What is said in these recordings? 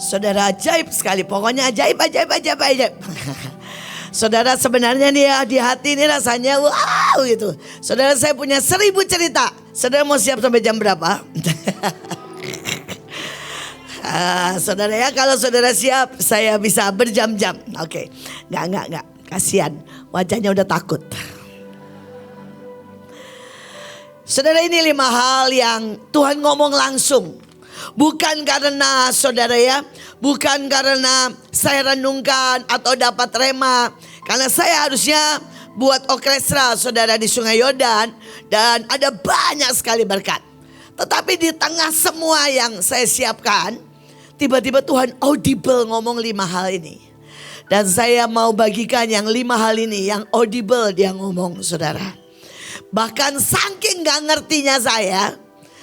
Saudara, ajaib sekali. Pokoknya ajaib. Saudara, sebenarnya nih ya, di hati ini rasanya wow gitu. Saudara, saya punya 1000 cerita. Saudara mau siap sampai jam berapa? Saudara ya, kalau saudara siap saya bisa berjam-jam. Oke. Enggak. Kasihan, wajahnya udah takut. Saudara, ini 5 hal yang Tuhan ngomong langsung. Bukan karena saudara ya, bukan karena saya renungkan atau dapat rema. Karena saya harusnya buat orkestra saudara di Sungai Yordan. Dan ada banyak sekali berkat. Tetapi di tengah semua yang saya siapkan, tiba-tiba Tuhan audible ngomong 5 hal ini. Dan saya mau bagikan yang 5 hal ini, yang audible dia ngomong saudara. Bahkan saking gak ngertinya saya,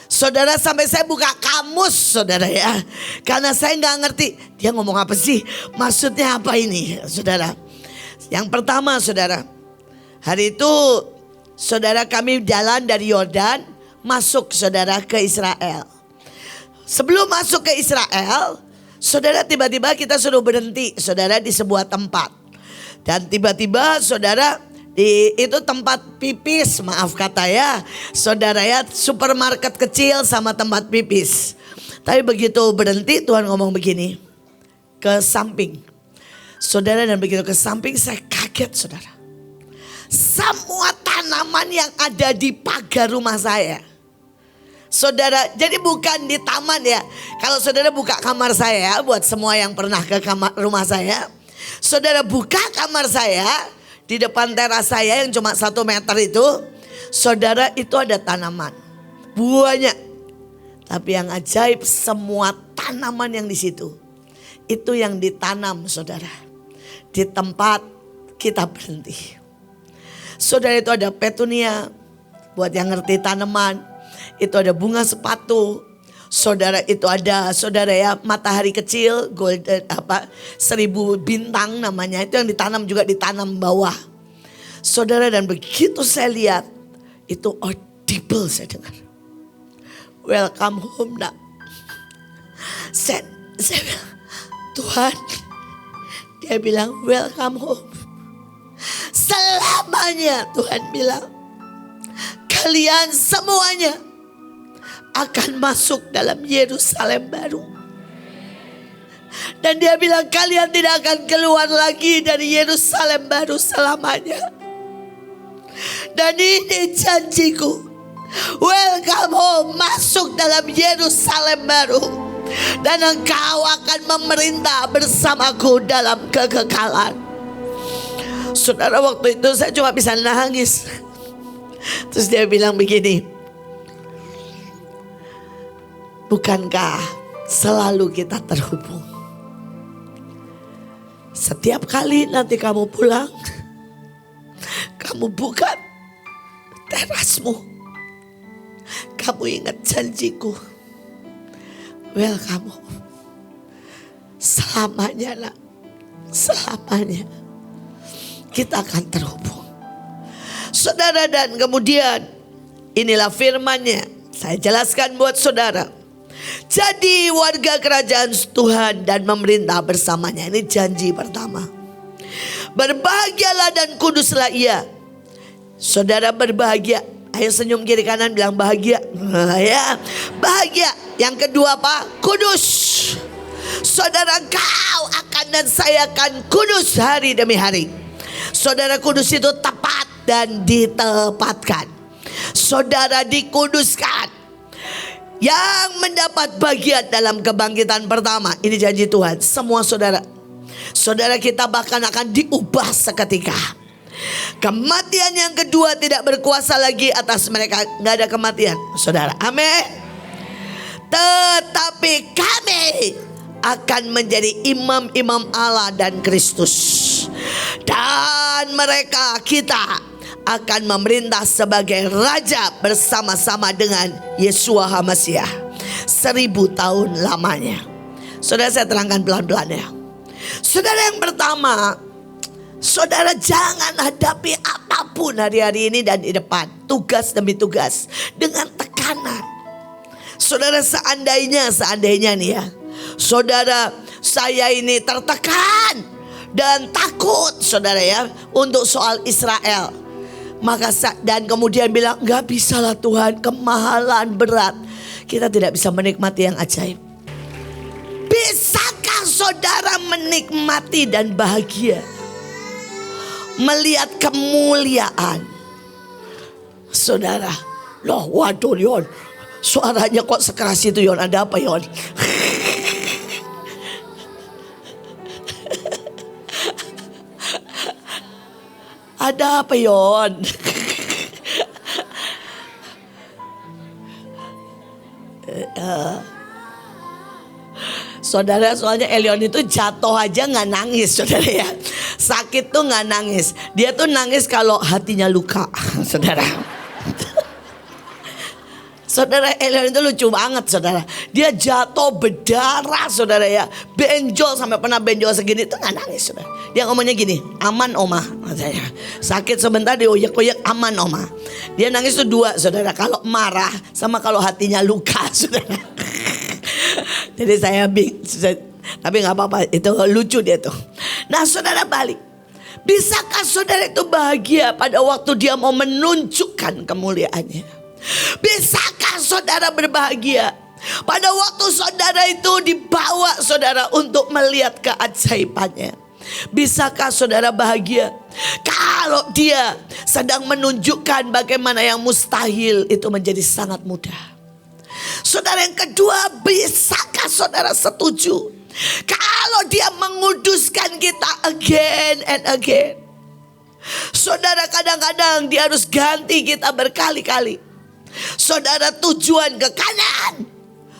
saudara, sampai saya buka kamus saudara ya. Karena saya gak ngerti dia ngomong apa sih, maksudnya apa ini saudara. Yang pertama saudara, hari itu saudara kami jalan dari Yordan masuk saudara ke Israel. Sebelum masuk ke Israel, saudara, tiba-tiba kita suruh berhenti saudara di sebuah tempat. Dan tiba-tiba saudara, itu tempat pipis, maaf kata ya saudara ya, supermarket kecil sama tempat pipis. Tapi begitu berhenti Tuhan ngomong begini, ke samping saudara, dan begitu ke samping saya kaget saudara. Semua tanaman yang ada di pagar rumah saya saudara, jadi bukan di taman ya. Kalau saudara buka kamar saya, buat semua yang pernah ke kamar rumah saya, saudara buka kamar saya, di depan teras saya yang cuma 1 meter itu, saudara, itu ada tanaman buahnya. Tapi yang ajaib, semua tanaman yang di situ itu yang ditanam saudara di tempat kita berhenti. Saudara, itu ada petunia, buat yang ngerti tanaman, itu ada bunga sepatu. Saudara, itu ada saudara ya, matahari kecil, golden 1000 bintang namanya. Itu yang ditanam, juga ditanam bawah. Saudara, dan begitu saya lihat, itu audible saya dengar. Welcome home nak. Saya bilang, Tuhan, dia bilang welcome home. Selamanya Tuhan bilang, kalian semuanya akan masuk dalam Yerusalem baru. Dan dia bilang kalian tidak akan keluar lagi dari Yerusalem baru selamanya. Dan ini janjiku, welcome home, masuk dalam Yerusalem baru. Dan engkau akan memerintah bersamaku dalam kekekalan. Saudara, waktu itu saya cuma bisa nangis. Terus dia bilang begini, bukankah selalu kita terhubung? Setiap kali nanti kamu pulang, kamu buka terasmu, kamu ingat janjiku, welcome home. Selamanya nak, selamanya kita akan terhubung. Saudara, dan kemudian inilah firman-Nya. Saya jelaskan buat saudara. Jadi warga kerajaan Tuhan dan memerintah bersamanya. Ini janji pertama. Berbahagialah dan kuduslah ia. Saudara, berbahagia. Ayo senyum kiri kanan, bilang bahagia. Ya, bahagia. Yang kedua apa? Kudus. Saudara, kau akan dan saya akan kudus hari demi hari. Saudara, kudus itu tepat dan ditepatkan. Saudara, dikuduskan. Yang mendapat bagian dalam kebangkitan pertama, ini janji Tuhan. Semua saudara, saudara kita bahkan akan diubah seketika. Kematian yang kedua tidak berkuasa lagi atas mereka. Gak ada kematian saudara, amin. Tetapi kami akan menjadi imam-imam Allah dan Kristus. Dan mereka, kita akan memerintah sebagai raja bersama-sama dengan Yeshua HaMashiach 1000 tahun lamanya. Saudara, saya terangkan pelan-pelan ya. Saudara, yang pertama, saudara jangan hadapi apapun hari-hari ini dan di depan, tugas demi tugas, dengan tekanan. Saudara, seandainya nih ya, saudara saya ini tertekan dan takut, saudara ya, untuk soal Israel. Dan kemudian bilang, gak bisa lah Tuhan, kemahalan berat. Kita tidak bisa menikmati yang ajaib. Bisakah saudara menikmati dan bahagia melihat kemuliaan? Saudara, loh waduh Yon, suaranya kok sekeras itu Yon, ada apa Yon? Ada apa Yon? Saudara, soalnya Elion itu jatuh aja gak nangis, saudara ya. Sakit tuh gak nangis. Dia tuh nangis kalau hatinya luka, saudara. Saudara, Elion itu lucu banget, saudara. Dia jatuh berdarah, saudara ya. Benjol, sampai pernah benjol segini tuh gak nangis, saudara. Dia ngomongnya gini, aman oma, katanya. Sakit sebentar dioyak-oyak, aman oma. Dia nangis tuh dua, saudara. Kalau marah sama kalau hatinya luka, saudara. Jadi saya tapi gak apa-apa, itu lucu dia tuh. Nah saudara, balik. Bisakah saudara itu bahagia pada waktu dia mau menunjukkan kemuliaannya? Bisakah saudara berbahagia pada waktu saudara itu dibawa saudara untuk melihat keajaibannya? Bisakah saudara bahagia kalau dia sedang menunjukkan bagaimana yang mustahil itu menjadi sangat mudah? Saudara, yang kedua, bisakah saudara setuju kalau dia menguduskan kita again and again? Saudara, kadang-kadang dia harus ganti kita berkali-kali. Saudara, tujuan ke kanan,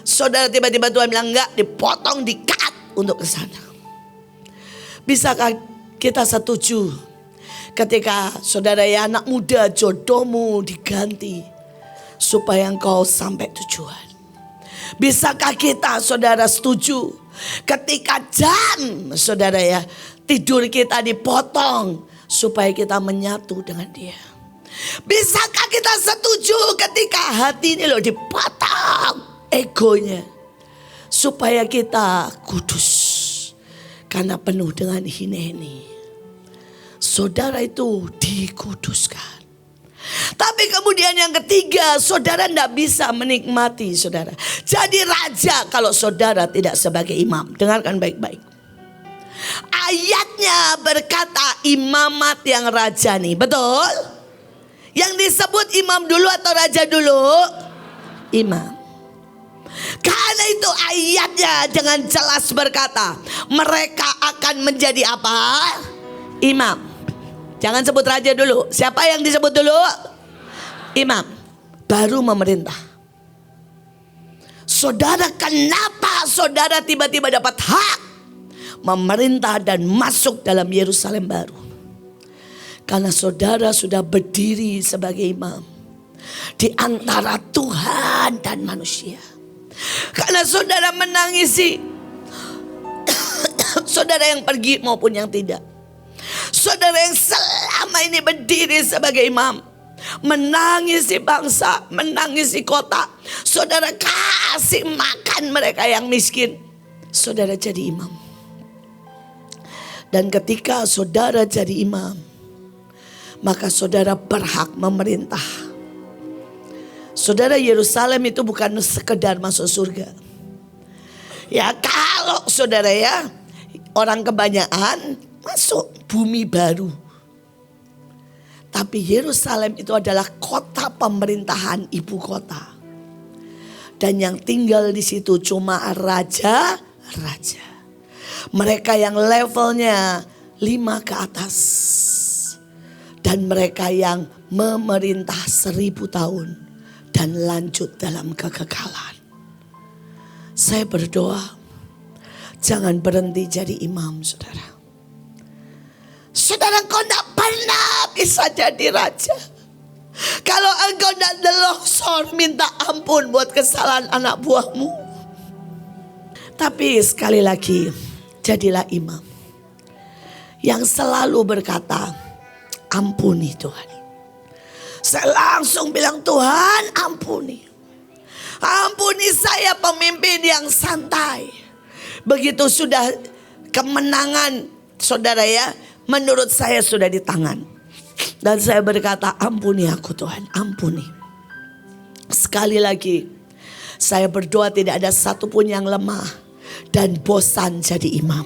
saudara tiba-tiba Tuhan bilang enggak, dipotong, di-cut untuk ke sana. Bisakah kita setuju ketika saudara ya, anak muda, jodohmu diganti supaya engkau sampai tujuan? Bisakah kita saudara setuju ketika jam saudara ya, tidur kita dipotong supaya kita menyatu dengan dia? Bisakah kita setuju ketika hati ini loh dipotong egonya supaya kita kudus karena penuh dengan hineni? Saudara itu dikuduskan. Tapi kemudian yang ketiga, saudara tidak bisa menikmati saudara jadi raja kalau saudara tidak sebagai imam. Dengarkan baik-baik. Ayatnya berkata imamat yang rajani, betul? Yang disebut imam dulu atau raja dulu? Imam. Karena itu ayatnya dengan jelas berkata mereka akan menjadi apa? Imam. Jangan sebut raja dulu. Siapa yang disebut dulu? Imam. Baru memerintah. Saudara, kenapa saudara tiba-tiba dapat hak memerintah dan masuk dalam Yerusalem baru? Karena saudara sudah berdiri sebagai imam di antara Tuhan dan manusia. Karena saudara menangisi saudara yang pergi maupun yang tidak. Saudara yang selama ini berdiri sebagai imam, menangisi bangsa, menangisi kota. Saudara kasih makan mereka yang miskin. Saudara jadi imam. Dan ketika saudara jadi imam, maka saudara berhak memerintah. Saudara, Yerusalem itu bukan sekedar masuk surga. Ya kalau saudara ya, orang kebanyakan masuk bumi baru. Tapi Yerusalem itu adalah kota pemerintahan, ibu kota. Dan yang tinggal di situ cuma raja-raja. Mereka yang levelnya 5 ke atas. Dan mereka yang memerintah 1000 tahun. Dan lanjut dalam kekekalan. Saya berdoa, jangan berhenti jadi imam, saudara. Saudara, kau tidak pernah bisa jadi raja kalau engkau tidak deloksor minta ampun buat kesalahan anak buahmu. Tapi sekali lagi, jadilah imam yang selalu berkata, ampuni Tuhan. Saya langsung bilang, Tuhan ampuni. Ampuni saya pemimpin yang santai. Begitu sudah kemenangan, saudara ya, menurut saya sudah di tangan. Dan saya berkata, ampuni aku Tuhan, ampuni. Sekali lagi, saya berdoa tidak ada satupun yang lemah dan bosan jadi imam.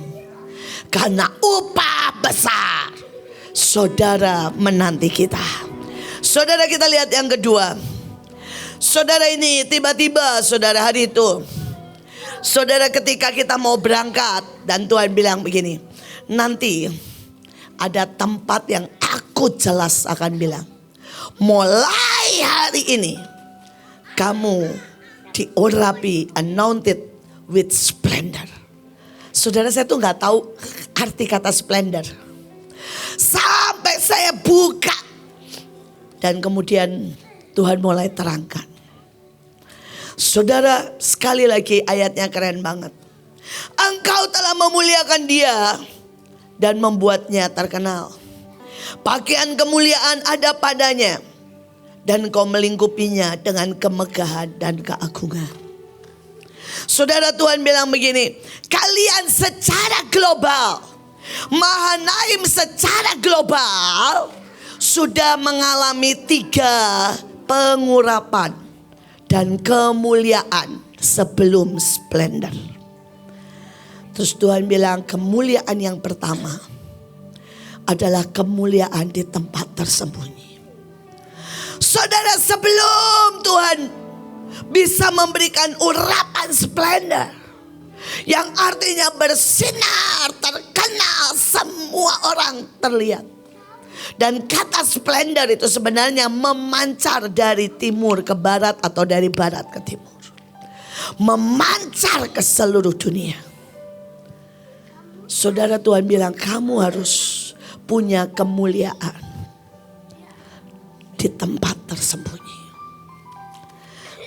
Karena upah besar, saudara menanti kita. Saudara, kita lihat yang kedua. Saudara, ini tiba-tiba saudara hari itu, saudara, ketika kita mau berangkat dan Tuhan bilang begini, nanti ada tempat yang aku jelas akan bilang, mulai hari ini kamu diurapi, anointed with splendor. Saudara, saya tuh gak tahu arti kata splendor sampai saya buka, dan kemudian Tuhan mulai terangkan. Saudara, sekali lagi ayatnya keren banget. Engkau telah memuliakan dia dan membuatnya terkenal. Pakaian kemuliaan ada padanya, dan kau melingkupinya dengan kemegahan dan keagungan. Saudara, Tuhan bilang begini, kalian secara global, Mahanaim secara global sudah mengalami 3 pengurapan dan kemuliaan sebelum splendor. Terus Tuhan bilang, kemuliaan yang pertama adalah kemuliaan di tempat tersembunyi. Saudara, sebelum Tuhan bisa memberikan urapan splendor, yang artinya bersinar, terkenal, semua orang terlihat. Dan kata splendor itu sebenarnya memancar dari timur ke barat atau dari barat ke timur. Memancar ke seluruh dunia. Saudara, Tuhan bilang kamu harus punya kemuliaan di tempat tersembunyi.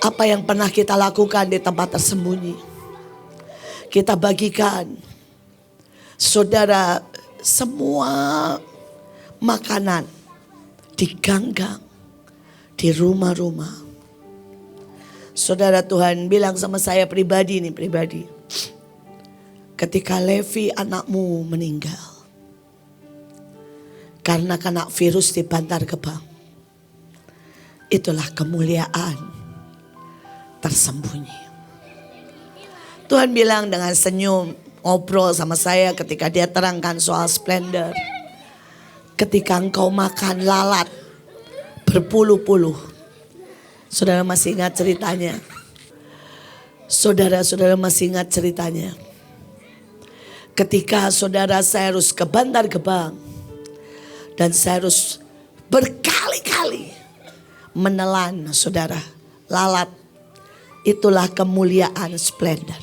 Apa yang pernah kita lakukan di tempat tersembunyi? Kita bagikan, saudara, semua makanan di gang-gang, di rumah-rumah. Saudara, Tuhan bilang sama saya pribadi, ketika Levi anakmu meninggal karena kena virus di Bantar Gebang, itulah kemuliaan tersembunyi. Tuhan bilang dengan senyum, ngobrol sama saya ketika dia terangkan soal splendor. Ketika engkau makan lalat berpuluh-puluh. Saudara masih ingat ceritanya? Saudara masih ingat ceritanya? Ketika saudara, saya harus ke Bantar Gebang. Dan saya harus berkali-kali menelan, saudara, lalat. Itulah kemuliaan splendor.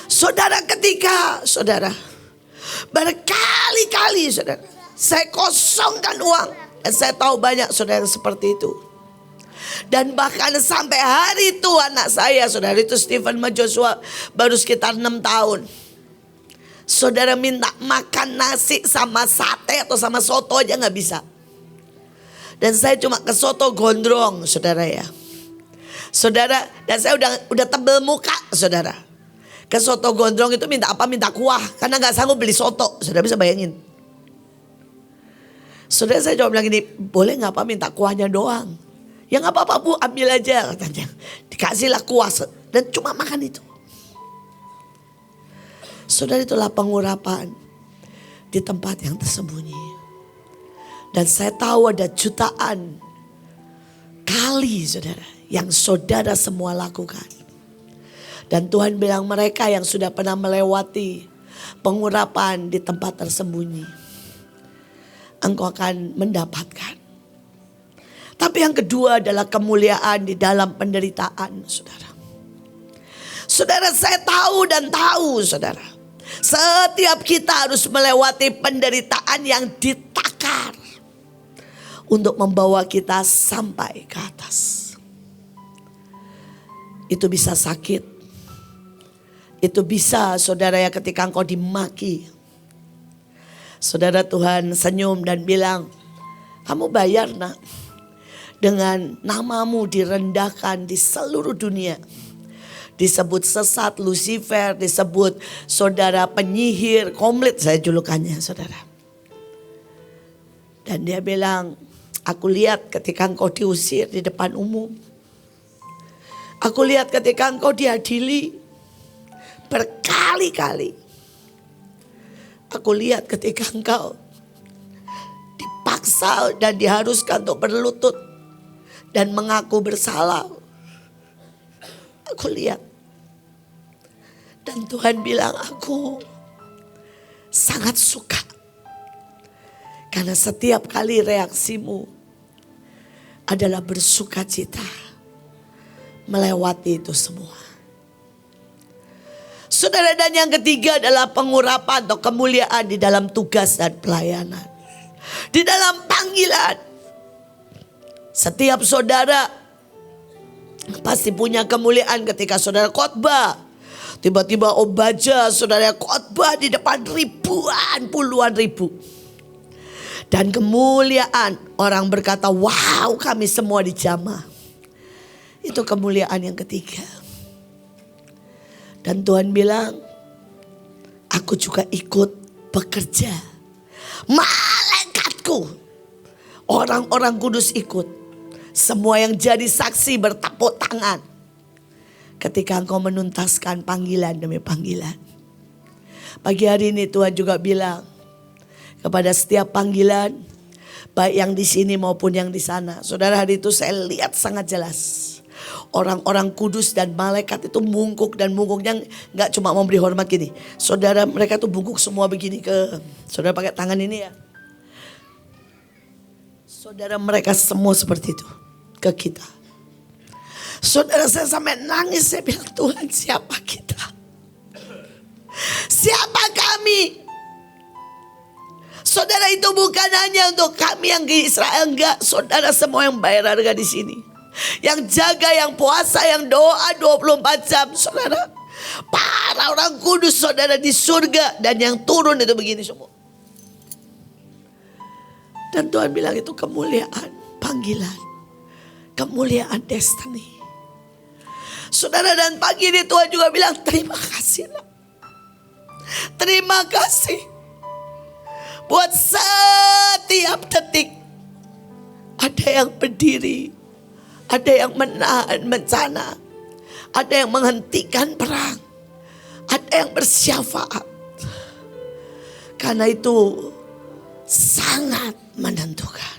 Saudara, ketika saudara berkali-kali saudara, saya kosongkan uang. Dan saya tahu banyak saudara seperti itu. Dan bahkan sampai hari itu anak saya, saudara, itu Stephen sama Joshua baru sekitar 6 tahun. Saudara minta makan nasi sama sate atau sama soto aja gak bisa. Dan saya cuma ke soto gondrong, saudara ya. Saudara, dan saya udah tebel muka, saudara. Ke soto gondrong itu minta apa? Minta kuah. Karena gak sanggup beli soto. Saudara bisa bayangin. Saudara, saya coba bilang gini, boleh gak Pak minta kuahnya doang? Ya gak apa-apa Bu, ambil aja katanya. Dikasihlah kuah dan cuma makan itu. Saudara, itulah pengurapan di tempat yang tersembunyi. Dan saya tahu ada jutaan kali saudara yang saudara semua lakukan. Dan Tuhan bilang mereka yang sudah pernah melewati pengurapan di tempat tersembunyi, engkau akan mendapatkan. Tapi yang kedua adalah kemuliaan di dalam penderitaan, saudara. Saudara, saya tahu dan tahu, saudara. Setiap kita harus melewati penderitaan yang ditakar untuk membawa kita sampai ke atas. Itu bisa sakit. Itu bisa, saudara, ya ketika engkau dimaki. Saudara, Tuhan senyum dan bilang, kamu bayar nak. Dengan namamu direndahkan di seluruh dunia. disebut sesat, Lucifer, disebut saudara penyihir, komplit saya julukannya saudara. Dan dia bilang, aku lihat ketika engkau diusir di depan umum. Aku lihat ketika engkau diadili berkali-kali. Aku lihat ketika engkau dipaksa dan diharuskan untuk berlutut dan mengaku bersalah. Aku lihat. Dan Tuhan bilang, aku sangat suka. Karena setiap kali reaksimu adalah bersuka cita melewati itu semua. Saudara, dan yang ketiga adalah pengurapan atau kemuliaan di dalam tugas dan pelayanan. Di dalam panggilan. Setiap saudara pasti punya kemuliaan ketika saudara khotbah. Tiba-tiba baca saudara khotbah di depan ribuan, puluhan ribu. Dan kemuliaan, orang berkata, wow, kami semua dijamah. Itu kemuliaan yang ketiga. Dan Tuhan bilang, aku juga ikut bekerja. Malaikatku, orang-orang kudus ikut. Semua yang jadi saksi bertepuk tangan ketika engkau menuntaskan panggilan demi panggilan. Pagi hari ini Tuhan juga bilang kepada setiap panggilan, baik yang di sini maupun yang di sana. Saudara, hari itu saya lihat sangat jelas. Orang-orang kudus dan malaikat itu bungkuk, dan bungkuknya gak cuma memberi hormat gini. Saudara, mereka tuh bungkuk semua begini ke, saudara pakai tangan ini ya. Saudara, mereka semua seperti itu ke kita. Saudara, saya sampai nangis, saya bilang, Tuhan, siapa kita? Siapa kami? Saudara, itu bukan hanya untuk kami yang di Israel, enggak. Saudara semua yang bayar harga di sini, yang jaga, yang puasa, yang doa 24 jam. Saudara, para orang kudus saudara di surga, dan yang turun itu begini semua. Dan Tuhan bilang itu kemuliaan panggilan, kemuliaan destiny. Saudara, dan pagi ini Tuhan juga bilang, terima kasih nak. Terima kasih buat setiap detik. Ada yang berdiri, ada yang menahan bencana, ada yang menghentikan perang, ada yang bersyafaat. Karena itu sangat menentukan.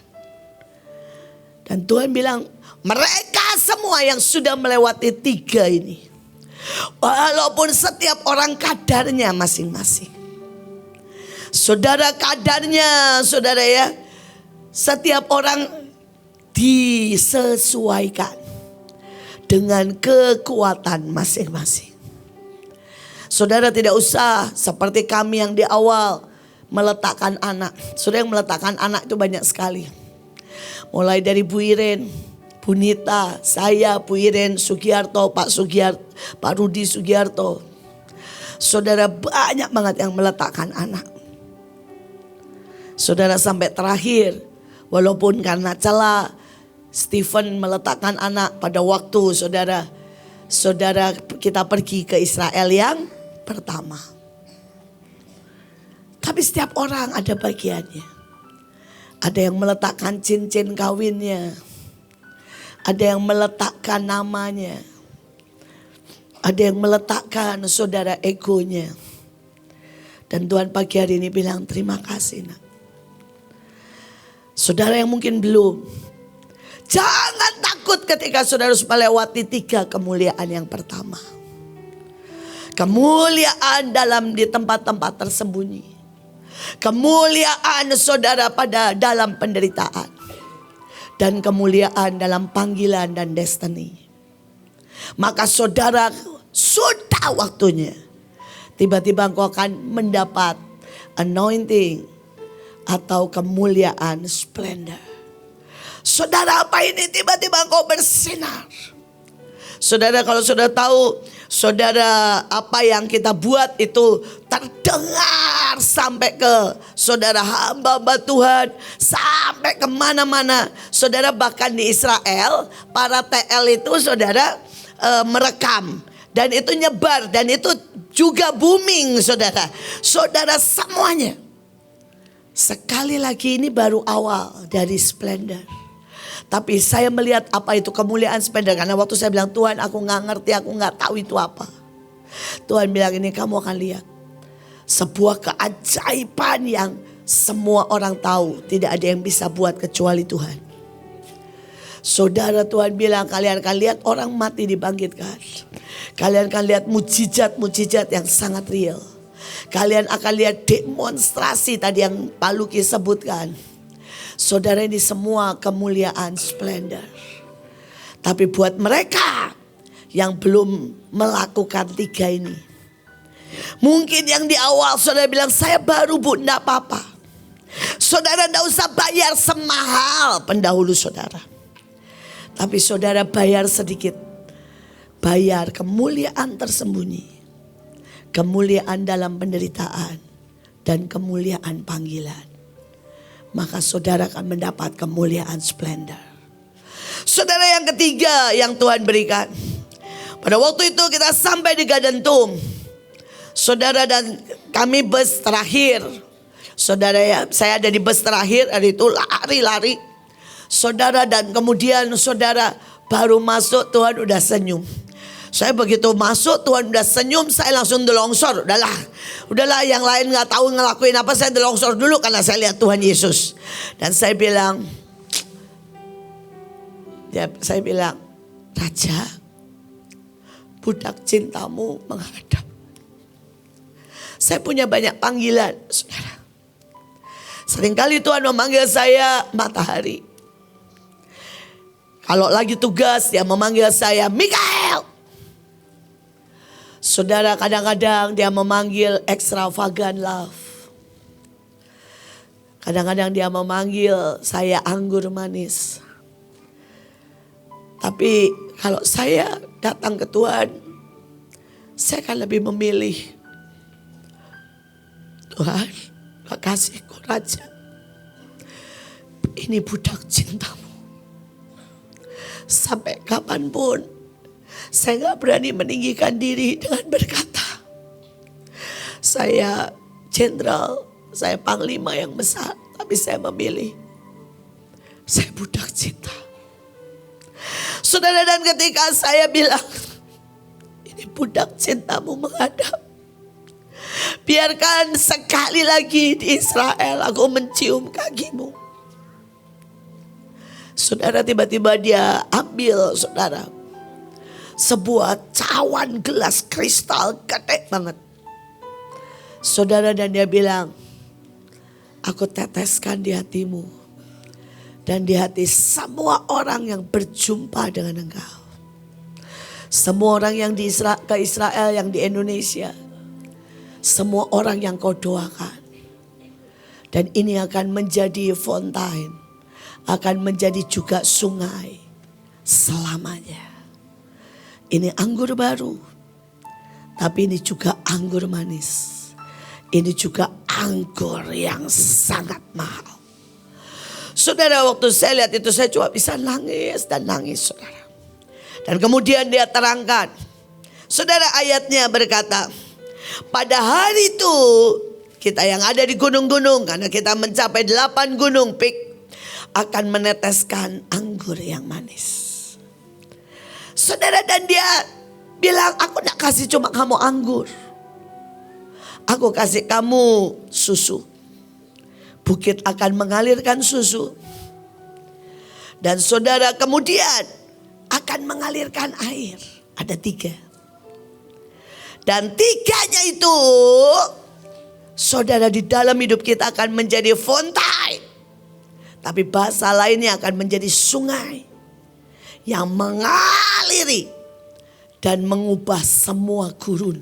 Dan Tuhan bilang, mereka semua yang sudah melewati 3 ini, walaupun setiap orang kadarnya masing-masing. Saudara, kadarnya saudara ya, setiap orang disesuaikan dengan kekuatan masing-masing. Saudara, tidak usah seperti kami yang di awal meletakkan anak. Saudara, yang meletakkan anak itu banyak sekali. Mulai dari Bu Iren, Bu Nita, saya, Bu Iren, Sugiarto, Pak Rudi Sugiarto. Saudara, banyak banget yang meletakkan anak. Saudara, sampai terakhir, walaupun karena celah, Stephen meletakkan anak pada waktu saudara kita pergi ke Israel yang pertama. Tapi setiap orang ada bagiannya. Ada yang meletakkan cincin kawinnya. Ada yang meletakkan namanya. Ada yang meletakkan saudara egonya. Dan Tuhan pagi hari ini bilang, terima kasih nak. Saudara yang mungkin belum, jangan takut ketika saudara harus melewati 3 kemuliaan yang pertama. Kemuliaan di tempat-tempat tersembunyi. Kemuliaan saudara dalam penderitaan. Dan kemuliaan dalam panggilan dan destiny. Maka saudara, sudah waktunya. Tiba-tiba engkau akan mendapat anointing atau kemuliaan splendor. Saudara, apa ini? Tiba-tiba engkau bersinar. Saudara, kalau saudara tahu, saudara, apa yang kita buat itu terdengar sampai ke saudara hamba-hamba Tuhan, sampai kemana-mana. Saudara, bahkan di Israel, para TL itu saudara merekam. Dan itu nyebar, dan itu juga booming saudara. Saudara semuanya. Sekali lagi ini baru awal dari splendor. Tapi saya melihat apa itu kemuliaan splendor. Karena waktu saya bilang Tuhan aku gak ngerti, aku gak tahu itu apa. Tuhan bilang ini kamu akan lihat. Sebuah keajaiban yang semua orang tahu. Tidak ada yang bisa buat kecuali Tuhan. Saudara Tuhan bilang kalian akan lihat orang mati dibangkitkan. Kalian akan lihat mujizat-mujizat yang sangat real. Kalian akan lihat demonstrasi tadi yang Pak Luki sebutkan. Saudara ini semua kemuliaan splendor. Tapi buat mereka yang belum melakukan 3 ini. Mungkin yang di awal saudara bilang saya baru bu enggak apa-apa. Saudara enggak usah bayar semahal pendahulu saudara. Tapi saudara bayar sedikit. Bayar kemuliaan tersembunyi. Kemuliaan dalam penderitaan. Dan kemuliaan panggilan. Maka saudara akan mendapat kemuliaan splendor. Saudara yang ketiga yang Tuhan berikan. Pada waktu itu kita sampai di Garden Tomb. Saudara dan kami bus terakhir. Saudara ya, saya ada di bus terakhir. Hari itu lari-lari. Saudara dan kemudian saudara baru masuk Tuhan udah senyum. Saya begitu masuk Tuhan udah senyum, saya langsung delongsor. Udahlah yang lain gak tahu ngelakuin apa, saya delongsor dulu karena saya lihat Tuhan Yesus. Dan saya bilang, Raja, budak cintamu menghadap. Saya punya banyak panggilan saudara. Seringkali Tuhan memanggil saya matahari. Kalau lagi tugas dia memanggil saya Mikael. Saudara kadang-kadang dia memanggil extravagant love. Kadang-kadang dia memanggil saya anggur manis. Tapi kalau saya datang ke Tuhan, saya akan lebih memilih Tuhan, kekasihku Raja. Ini budak cintamu. Sampai kapanpun saya gak berani meninggikan diri dengan berkata saya jenderal, saya panglima yang besar. Tapi saya memilih saya budak cinta. Saudara, dan ketika saya bilang ini budak cintamu menghadap, biarkan sekali lagi di Israel aku mencium kakimu. Saudara, tiba-tiba dia ambil saudara sebuah cawan gelas kristal gede banget. Saudara, dan dia bilang, aku teteskan di hatimu dan di hati semua orang yang berjumpa dengan engkau. Semua orang yang ke Israel, yang di Indonesia. Semua orang yang kau doakan. Dan ini akan menjadi fontaine. Akan menjadi juga sungai selamanya. Ini anggur baru. Tapi ini juga anggur manis. Ini juga anggur yang sangat mahal. Saudara, waktu saya lihat itu saya cuma bisa nangis dan nangis saudara. Dan kemudian dia terangkan. Saudara, ayatnya berkata, pada hari itu kita yang ada di gunung-gunung, karena kita mencapai 8 gunung peak, akan meneteskan anggur yang manis. Saudara, dan dia bilang, aku gak kasih cuma kamu anggur. Aku kasih kamu susu. Bukit akan mengalirkan susu. Dan saudara kemudian akan mengalirkan air. Ada 3. Dan 3-nya itu, saudara, di dalam hidup kita akan menjadi fontaine. Tapi bahasa lainnya akan menjadi sungai yang mengaliri dan mengubah semua gurun.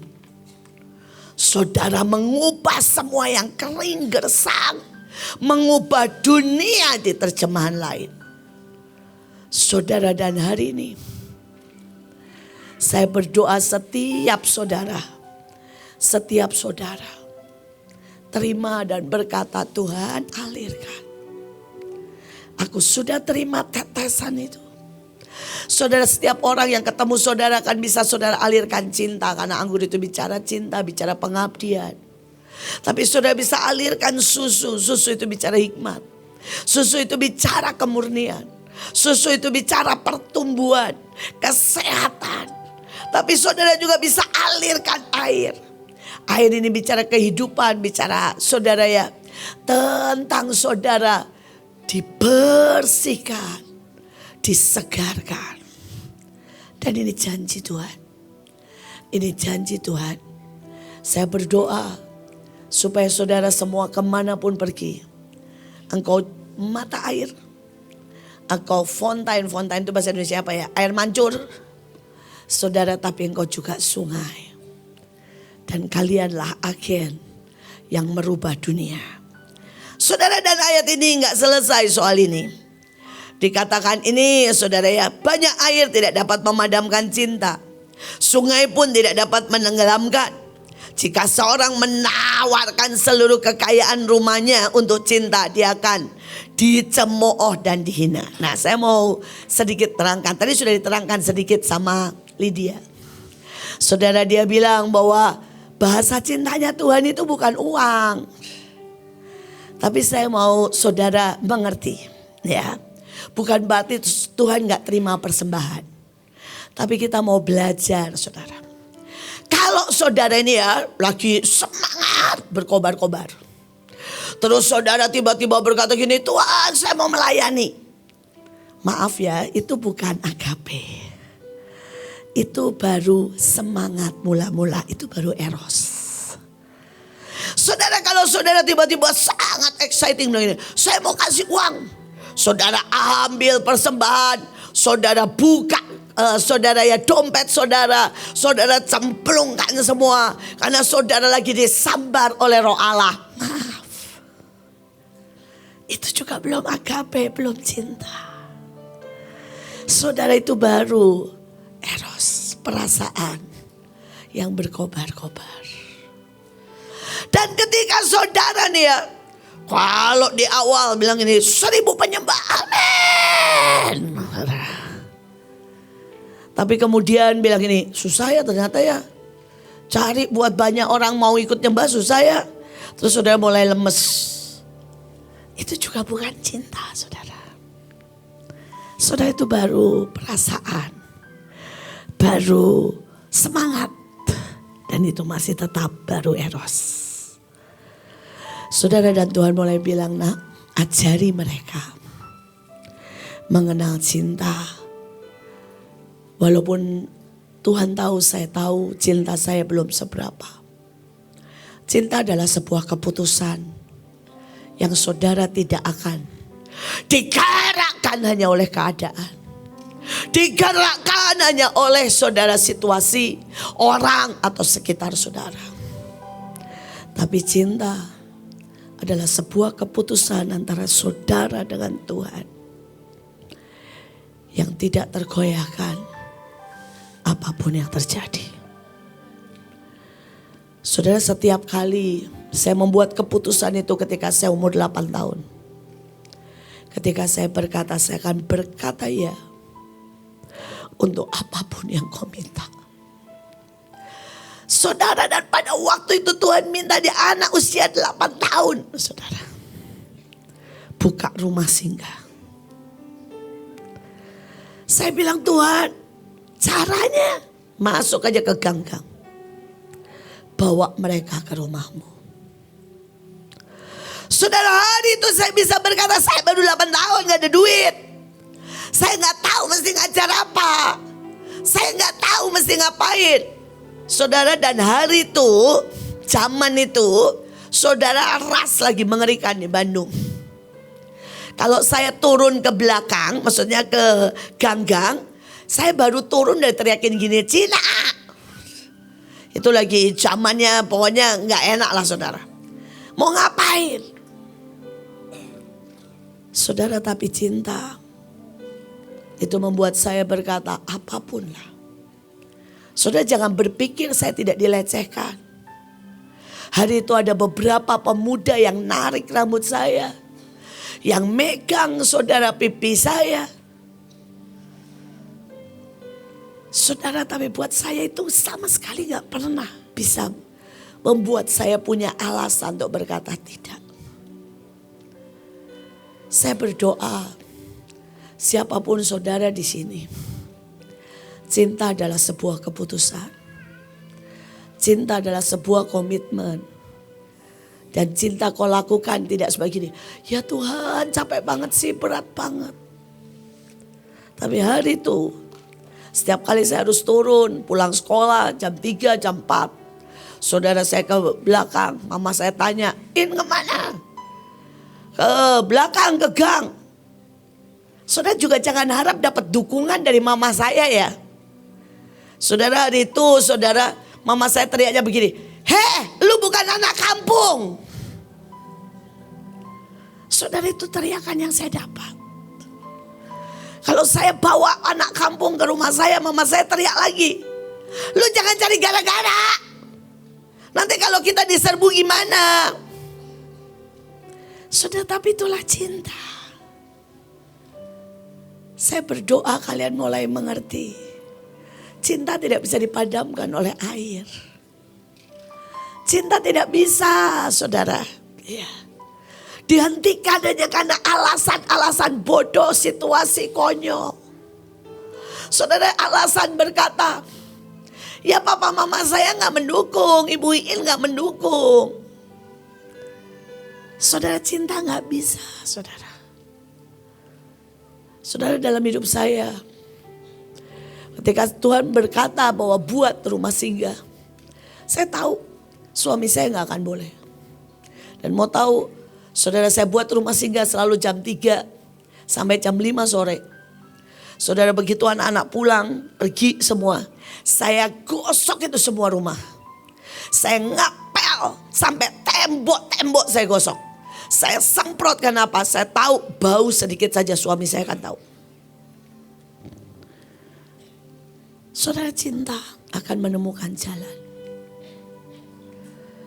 Saudara, mengubah semua yang kering gersang, mengubah dunia di terjemahan lain. Saudara, dan hari ini saya berdoa setiap saudara terima dan berkata, Tuhan alirkan. Aku sudah terima tetesan itu. Saudara, setiap orang yang ketemu saudara kan bisa saudara alirkan cinta. Karena anggur itu bicara cinta, bicara pengabdian. Tapi saudara bisa alirkan susu. Susu itu bicara hikmat. Susu itu bicara kemurnian. Susu itu bicara pertumbuhan, kesehatan. Tapi saudara juga bisa alirkan air. Air ini bicara kehidupan, bicara saudara ya, tentang saudara dibersihkan, disegarkan. Dan ini janji Tuhan. Ini janji Tuhan. Saya berdoa supaya saudara semua kemanapun pergi, engkau mata air, engkau fontaine itu bahasa Indonesia apa ya? Air mancur. Saudara, tapi engkau juga sungai. Dan kalianlah agen yang merubah dunia. Saudara, dan ayat ini gak selesai soal ini. Dikatakan ini saudara ya, banyak air tidak dapat memadamkan cinta. Sungai pun tidak dapat menenggelamkan. Jika seorang menawarkan seluruh kekayaan rumahnya untuk cinta, dia akan dicemooh dan dihina. Nah, saya mau sedikit terangkan. Tadi sudah diterangkan sedikit sama Lydia. Saudara, dia bilang bahwa bahasa cintanya Tuhan itu bukan uang. Tapi saya mau saudara mengerti, ya. Bukan berarti Tuhan gak terima persembahan. Tapi kita mau belajar, saudara. Kalau saudara ini ya lagi semangat berkobar-kobar. Terus saudara tiba-tiba berkata gini, Tuhan saya mau melayani. Maaf ya, itu bukan agape. Itu baru semangat mula-mula, itu baru eros. Saudara, kalau saudara tiba-tiba sangat exciting begini, saya mau kasih uang. Saudara ambil persembahan, saudara buka, saudara ya dompet saudara, saudara cemplungkan semua. Karena saudara lagi disambar oleh Roh Allah. Maaf, itu juga belum agape, belum cinta. Saudara, itu baru eros, perasaan yang berkobar-kobar. Dan ketika saudara nih ya, kalau di awal bilang ini 1000 penyembah, amin. Tapi kemudian bilang ini, susah ya ternyata ya. Cari buat banyak orang mau ikut nyembah susah ya. Terus saudara mulai lemes. Itu juga bukan cinta, saudara. Saudara, itu baru perasaan, baru semangat. Dan itu masih tetap baru eros. Saudara, dan Tuhan mulai bilang, nak, ajari mereka mengenal cinta. Walaupun Tuhan tahu, saya tahu cinta saya belum seberapa. Cinta adalah sebuah keputusan yang saudara tidak akan digerakkan hanya oleh keadaan. Digerakkan hanya oleh saudara situasi, orang atau sekitar saudara. Tapi cinta adalah sebuah keputusan antara saudara dengan Tuhan yang tidak tergoyahkan apapun yang terjadi. Saudara, setiap kali saya membuat keputusan itu ketika saya umur 8 tahun. Ketika saya berkata, saya akan berkata ya untuk apapun yang kau minta. Saudara, dan pada waktu itu Tuhan minta di anak usia 8 tahun. Saudara, buka rumah singgah. Saya bilang, Tuhan, caranya masuk aja ke gang-gang. Bawa mereka ke rumahmu. Saudara, hari itu saya bisa berkata, saya baru 8 tahun gak ada duit. Saya gak tahu mesti ngajar apa. Saya gak tahu mesti ngapain. Saudara, dan hari itu, zaman itu, saudara, ras lagi mengerikan di Bandung. Kalau saya turun ke belakang, maksudnya ke gang-gang, saya baru turun dari teriakin gini, Cina. Itu lagi zamannya pokoknya gak enak lah saudara. Mau ngapain? Saudara, tapi cinta itu membuat saya berkata apapun lah. Saudara, jangan berpikir saya tidak dilecehkan. Hari itu ada beberapa pemuda yang narik rambut saya, yang megang saudara pipi saya. Saudara, tapi buat saya itu sama sekali gak pernah bisa membuat saya punya alasan untuk berkata tidak. Saya berdoa, siapapun saudara di sini, cinta adalah sebuah keputusan. Cinta adalah sebuah komitmen. Dan cinta kau lakukan tidak sebagai gini, ya Tuhan capek banget sih, berat banget. Tapi hari itu, setiap kali saya harus turun, pulang sekolah jam 3, jam 4. Saudara saya ke belakang, mama saya tanya, "In kemana?" "Ke belakang, ke gang." Saudara juga jangan harap dapat dukungan dari mama saya ya. Saudara, hari itu mama saya teriaknya begini, "Heh, lu bukan anak kampung." Saudara, itu teriakan yang saya dapat. Kalau saya bawa anak kampung ke rumah saya, mama saya teriak lagi, "Lu jangan cari gara-gara. Nanti kalau kita diserbu gimana?" Saudara, tapi itulah cinta. Saya berdoa kalian mulai mengerti. Cinta tidak bisa dipadamkan oleh air. Cinta tidak bisa, saudara. Ya. Dihentikan hanya karena alasan-alasan bodoh, situasi konyol. Saudara, alasan berkata, ya papa mama saya gak mendukung, ibu Iin gak mendukung. Saudara, cinta gak bisa, saudara. Saudara, dalam hidup saya, ketika Tuhan berkata bahwa buat rumah singgah, saya tahu suami saya gak akan boleh. Dan mau tahu, saudara, saya buat rumah singgah selalu jam 3 sampai jam 5 sore. Saudara, begitu anak-anak pulang, pergi semua, saya gosok itu semua rumah. Saya ngapel sampai tembok-tembok saya gosok. Saya semprot, kenapa? Saya tahu bau sedikit saja suami saya akan tahu. Saudara, cinta akan menemukan jalan.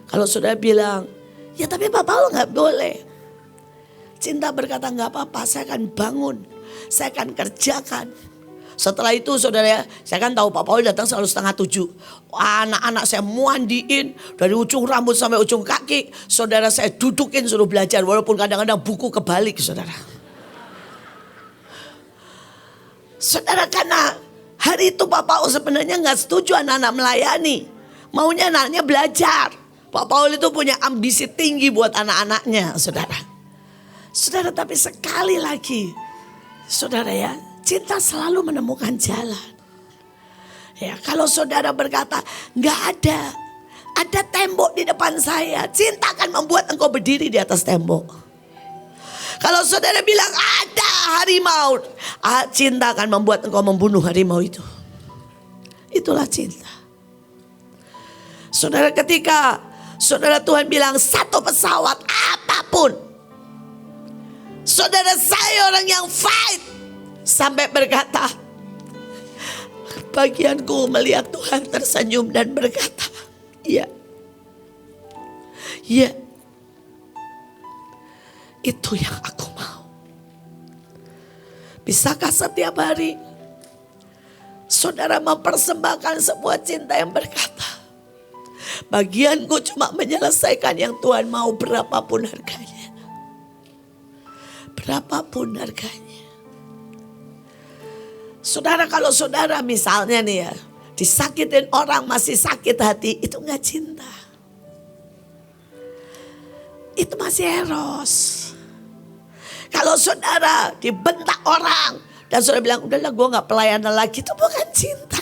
Kalau saudara bilang, ya tapi Pak Paul gak boleh. Cinta berkata gak apa-apa, saya akan bangun, saya akan kerjakan. Setelah itu saudara, saya kan tahu Pak Paul datang selalu 6:30. Anak-anak saya mandiin dari ujung rambut sampai ujung kaki. Saudara, saya dudukin suruh belajar, walaupun kadang-kadang buku kebalik, saudara. Saudara, karena hari itu Pak Paul sebenarnya gak setuju anak-anak melayani. Maunya anaknya belajar. Pak Paul itu punya ambisi tinggi buat anak-anaknya, saudara. Saudara, tapi sekali lagi, saudara ya, cinta selalu menemukan jalan. Ya, kalau saudara berkata, nggak ada tembok di depan saya, cinta akan membuat engkau berdiri di atas tembok. Kalau saudara bilang ada harimau, cinta akan membuat engkau membunuh harimau itu. Itulah cinta. Saudara, ketika saudara Tuhan bilang satu pesawat apapun, saudara, saya orang yang fight sampai berkata, bagianku melihat Tuhan tersenyum dan berkata, iya, iya, itu yang aku mau. Bisakah setiap hari saudara mempersembahkan sebuah cinta yang berkata, bagianku cuma menyelesaikan yang Tuhan mau, berapapun harganya. Berapapun harganya. Saudara, kalau saudara misalnya nih ya, disakitin orang masih sakit hati, itu gak cinta. Itu masih eros. Kalau saudara dibentak orang dan saudara bilang, udahlah gue gak pelayanan lagi, itu bukan cinta.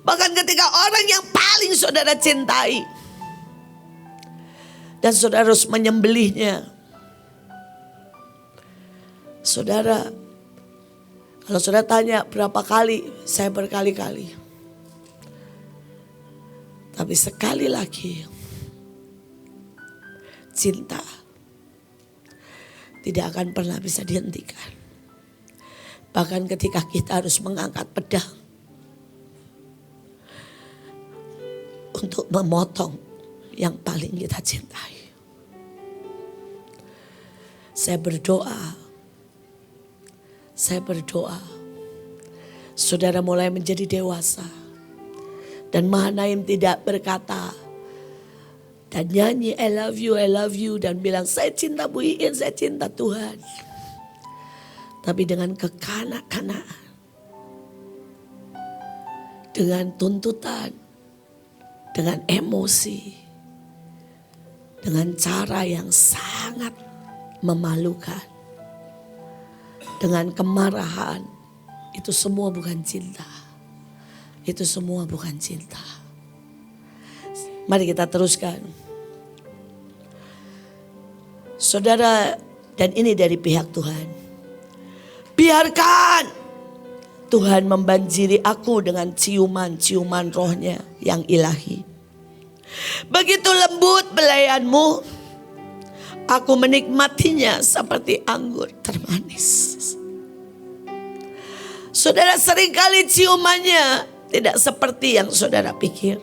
Bahkan ketika orang yang paling saudara cintai dan saudara harus menyembelihnya. Saudara, kalau saudara tanya berapa kali, saya berkali-kali. Tapi sekali lagi, cinta tidak akan pernah bisa dihentikan. Bahkan ketika kita harus mengangkat pedang untuk memotong yang paling kita cintai. Saya berdoa saudara mulai menjadi dewasa. Dan Mahanaim tidak berkata dan nyanyi I love you dan bilang saya cinta Bu Iin, saya cinta Tuhan. Tapi dengan kekanak-kanakan, dengan tuntutan, dengan emosi, dengan cara yang sangat memalukan, dengan kemarahan, itu semua bukan cinta. Itu semua bukan cinta. Mari kita teruskan. Saudara, dan ini dari pihak Tuhan. Biarkan Tuhan membanjiri aku dengan ciuman-ciuman rohnya yang ilahi. Begitu lembut belayanmu, aku menikmatinya seperti anggur termanis. Saudara, seringkali ciumannya tidak seperti yang saudara pikir.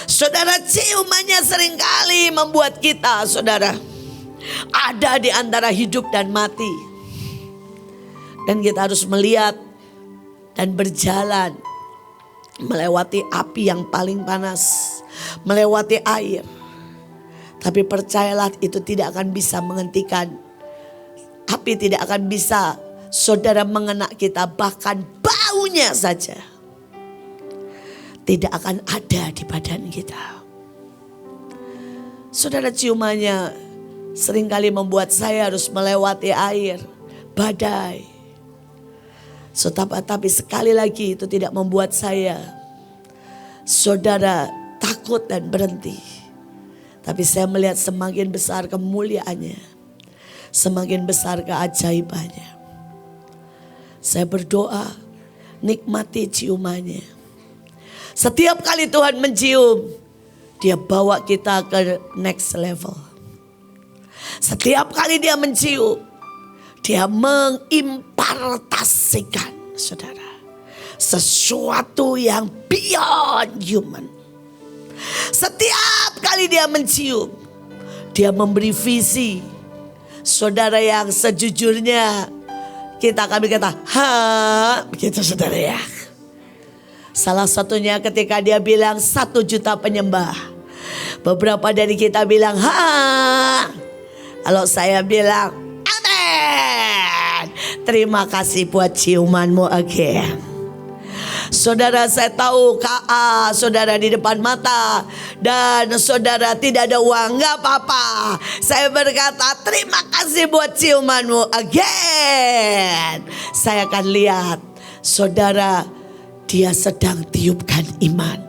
Saudara, ciumannya seringkali membuat kita, saudara, ada di antara hidup dan mati. Dan kita harus melihat dan berjalan melewati api yang paling panas, melewati air. Tapi percayalah, itu tidak akan bisa menghentikan. Api tidak akan bisa, saudara, mengena kita. Bahkan baunya saja tidak akan ada di badan kita. Saudara, ciumannya seringkali membuat saya harus melewati air, badai. Tapi sekali lagi itu tidak membuat saya, saudara, takut dan berhenti. Tapi saya melihat semakin besar kemuliaannya, semakin besar keajaibannya. Saya berdoa, nikmati ciumannya. Setiap kali Tuhan mencium, dia bawa kita ke next level. Setiap kali dia mencium, dia mengimpartasikan, saudara, sesuatu yang beyond human. Setiap kali dia mencium, dia memberi visi, saudara, yang sejujurnya kita akan berkata, begitu saudara ya. Salah satunya ketika dia bilang 1 juta penyembah. Beberapa dari kita bilang, kalau saya bilang, amin. Terima kasih buat ciumanmu again. Saudara, saya tahu KA saudara di depan mata. Dan saudara tidak ada uang, gak apa-apa. Saya berkata terima kasih buat ciumanmu again. Saya akan lihat, saudara, dia sedang tiupkan iman.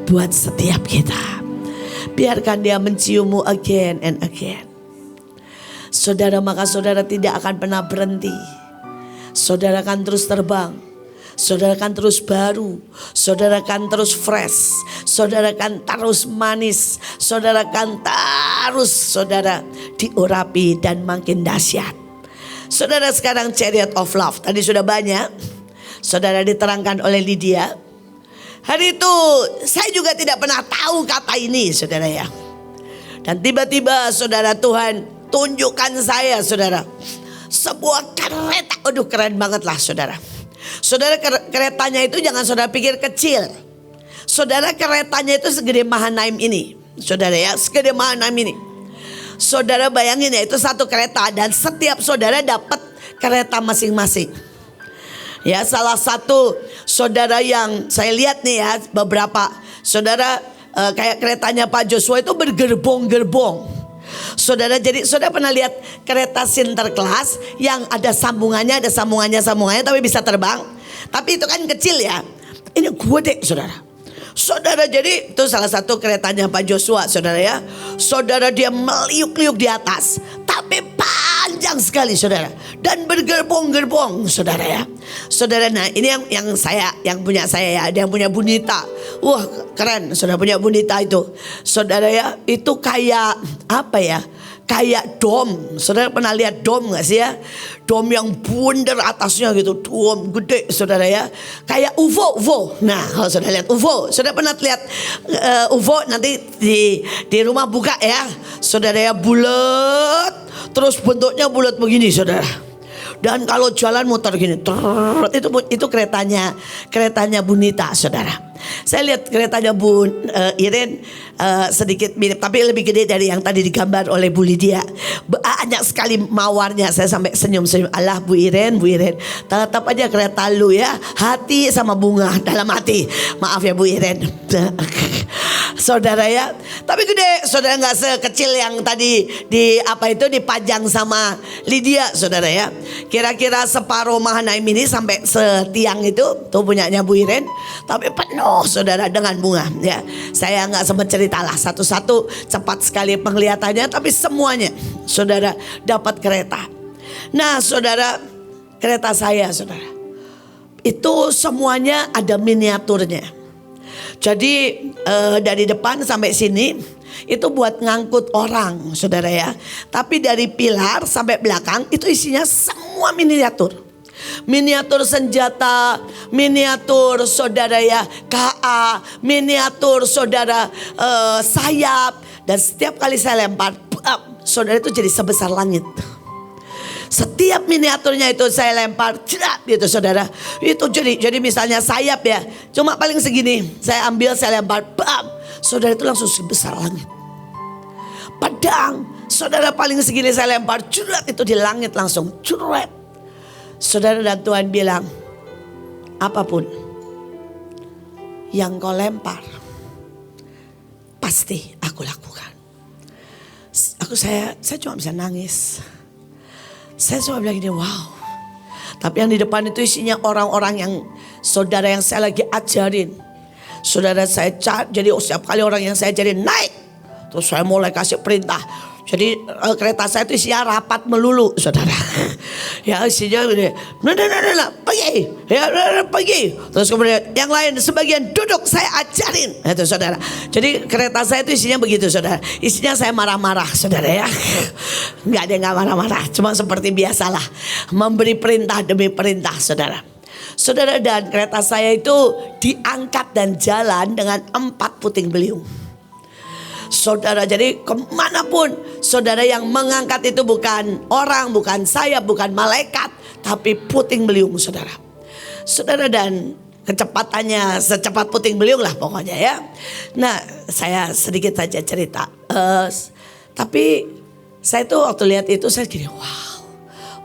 Buat setiap kita. Biarkan dia menciummu again and again. Saudara, maka saudara tidak akan pernah berhenti. Saudara akan terus terbang. Saudara akan terus baru. Saudara akan terus fresh. Saudara akan terus manis. Saudara akan terus, saudara, diurapi dan makin dahsyat. Saudara, sekarang Chariot of Love. Tadi sudah banyak, saudara, diterangkan oleh Lydia. Hari itu saya juga tidak pernah tahu kata ini, saudara ya. Dan tiba-tiba, saudara, Tuhan tunjukkan saya, saudara, sebuah kereta. Aduh, keren banget lah, saudara. Saudara, keretanya itu jangan saudara pikir kecil. Saudara, keretanya itu segede Mahanaim ini, saudara ya, segede Mahanaim ini. Saudara bayangin ya, itu satu kereta dan setiap saudara dapat kereta masing-masing. Ya, salah satu saudara yang saya lihat nih ya, beberapa saudara kayak keretanya Pak Joshua itu bergerbong-gerbong. Saudara, jadi saudara pernah lihat kereta Sinterklas yang ada sambungannya tapi bisa terbang. Tapi itu kan kecil ya. Ini gede, saudara. Saudara, jadi itu salah satu keretanya Pak Joshua, saudara ya. Saudara, dia meliuk-liuk di atas, tapi panjang sekali, saudara, dan bergerbong-gerbong, saudara ya. Saudara, nah ini yang punya saya ya, ada yang punya Bunita. Wah, keren, saudara, punya Bunita itu. Saudara ya, itu kayak apa ya? Kayak dom. Saudara pernah lihat dom gak sih ya? Dom yang bundar atasnya gitu. Dom gede, saudara ya. Kayak UFO. Nah, kalau saudara lihat UFO. Saudara pernah lihat UFO, nanti di rumah buka ya. Saudara ya, bulat. Terus bentuknya bulat begini saudara. Dan kalau jalan muter gini, itu keretanya Bunita saudara. Saya lihat keretanya Bu Iren sedikit mirip, tapi lebih gede dari yang tadi digambar oleh Bu Lydia. Banyak sekali mawarnya, saya sampai senyum-senyum. Allah Bu Iren, tetap aja kereta lu ya, hati sama bunga dalam hati. Maaf ya Bu Iren. Saudara ya, tapi gede saudara, nggak sekecil yang tadi dipajang sama Lydia saudara ya. Kira-kira separuh Mahanaim ini sampai setiang itu tuh punyanya Bu Iren, tapi penuh saudara dengan bunga ya. Saya nggak sempat ceritalah satu-satu, cepat sekali penglihatannya, tapi semuanya saudara dapat kereta. Nah saudara, kereta saya saudara itu semuanya ada miniaturnya. Jadi dari depan sampai sini itu buat ngangkut orang saudara ya. Tapi dari pilar sampai belakang itu isinya semua miniatur. Miniatur senjata, miniatur saudara ya KA, miniatur saudara sayap. Dan setiap kali saya lempar, saudara itu jadi sebesar langit. Setiap miniaturnya itu saya lempar, cedak gitu saudara. Itu jadi misalnya sayap ya, cuma paling segini. Saya ambil, saya lempar, bam. Saudara itu langsung sebesar langit. Pedang, saudara paling segini saya lempar, cedak itu di langit langsung, cedak. Saudara, dan Tuhan bilang, apapun yang kau lempar, pasti aku lakukan. Saya cuma bisa nangis. Saya cuma bilang gini, wow. Tapi yang di depan itu isinya orang-orang yang saudara yang saya lagi ajarin. Saudara saya jadi setiap kali orang yang saya ajarin naik, terus saya mulai kasih perintah. Jadi kereta saya itu isinya rapat melulu saudara. Ya isinya gini, nah, pergi, ya pergi. Terus kemudian yang lain sebagian duduk, saya ajarin. Itu saudara. Jadi kereta saya itu isinya begitu saudara. Isinya saya marah-marah saudara ya. Enggak, dia enggak marah-marah, cuma seperti biasalah, memberi perintah demi perintah saudara. Saudara, dan kereta saya itu diangkat dan jalan dengan 4 puting beliung. Saudara, jadi kemanapun saudara yang mengangkat itu bukan orang, bukan sayap, bukan malaikat, tapi puting beliung saudara. Saudara, dan kecepatannya secepat puting beliung lah pokoknya ya. Nah saya sedikit saja cerita. Tapi saya tuh waktu lihat itu saya gini,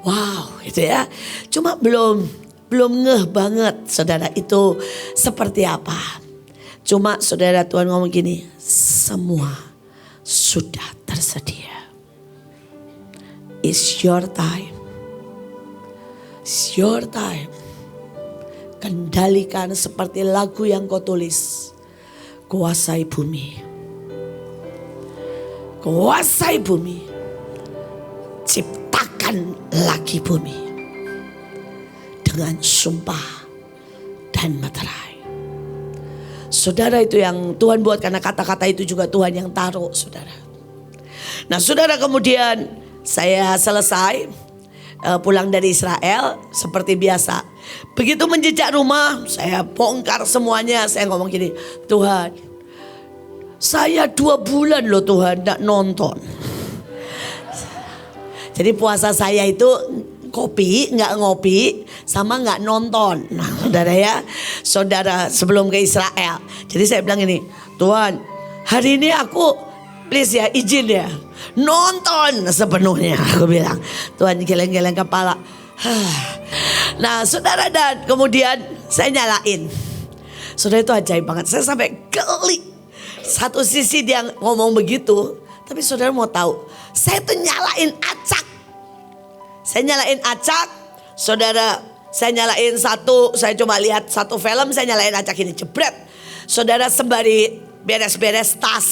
wow gitu ya. Cuma belum ngeh banget saudara itu seperti apa. Cuma saudara, Tuhan ngomong gini, semua sudah tersedia. It's your time. It's your time. Kendalikan seperti lagu yang kau tulis. Kuasai bumi. Kuasai bumi. Ciptakan lagi bumi. Dengan sumpah dan materai. Saudara, itu yang Tuhan buat, karena kata-kata itu juga Tuhan yang taruh saudara. Nah saudara, kemudian saya selesai pulang dari Israel seperti biasa. Begitu menjejak rumah, saya bongkar semuanya. Saya ngomong gini, Tuhan, saya 2 bulan loh Tuhan gak nonton. Jadi puasa saya itu kopi, nggak ngopi, sama nggak nonton. Nah, saudara ya, saudara sebelum ke Israel. Jadi saya bilang ini, Tuhan, hari ini aku please ya, izin ya, nonton sepenuhnya. Aku bilang, Tuhan geleng-geleng kepala. Nah, saudara, dan kemudian saya nyalain. Saudara, itu ajaib banget. Saya sampai geli. Satu sisi dia ngomong begitu, tapi saudara mau tahu, saya tuh nyalain acak. Saya nyalain acak, saudara, saya nyalain satu, saya coba lihat satu film, saya nyalain acak ini, jebret. Saudara, sembari beres-beres tas.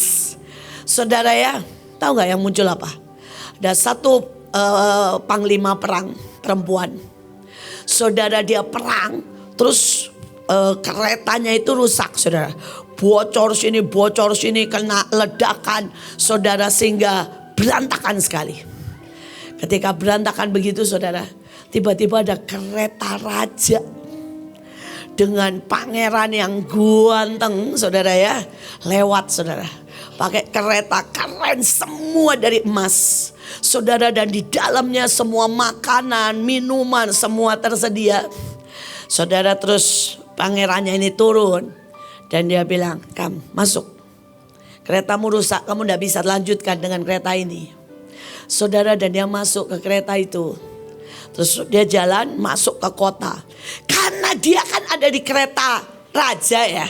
Saudara ya, tahu gak yang muncul apa? Ada satu panglima perang perempuan. Saudara, dia perang, terus keretanya itu rusak saudara. Bocor sini, kena ledakan saudara, sehingga berantakan sekali. Ketika berantakan begitu saudara, tiba-tiba ada kereta raja dengan pangeran yang ganteng saudara ya, lewat saudara. Pakai kereta keren semua dari emas. Saudara, dan di dalamnya semua makanan, minuman, semua tersedia. Saudara, terus pangerannya ini turun. Dan dia bilang, "Kam, masuk. Keretamu rusak, kamu tidak bisa lanjutkan dengan kereta ini." Saudara, dan dia masuk ke kereta itu. Terus dia jalan masuk ke kota. Karena dia kan ada di kereta raja ya.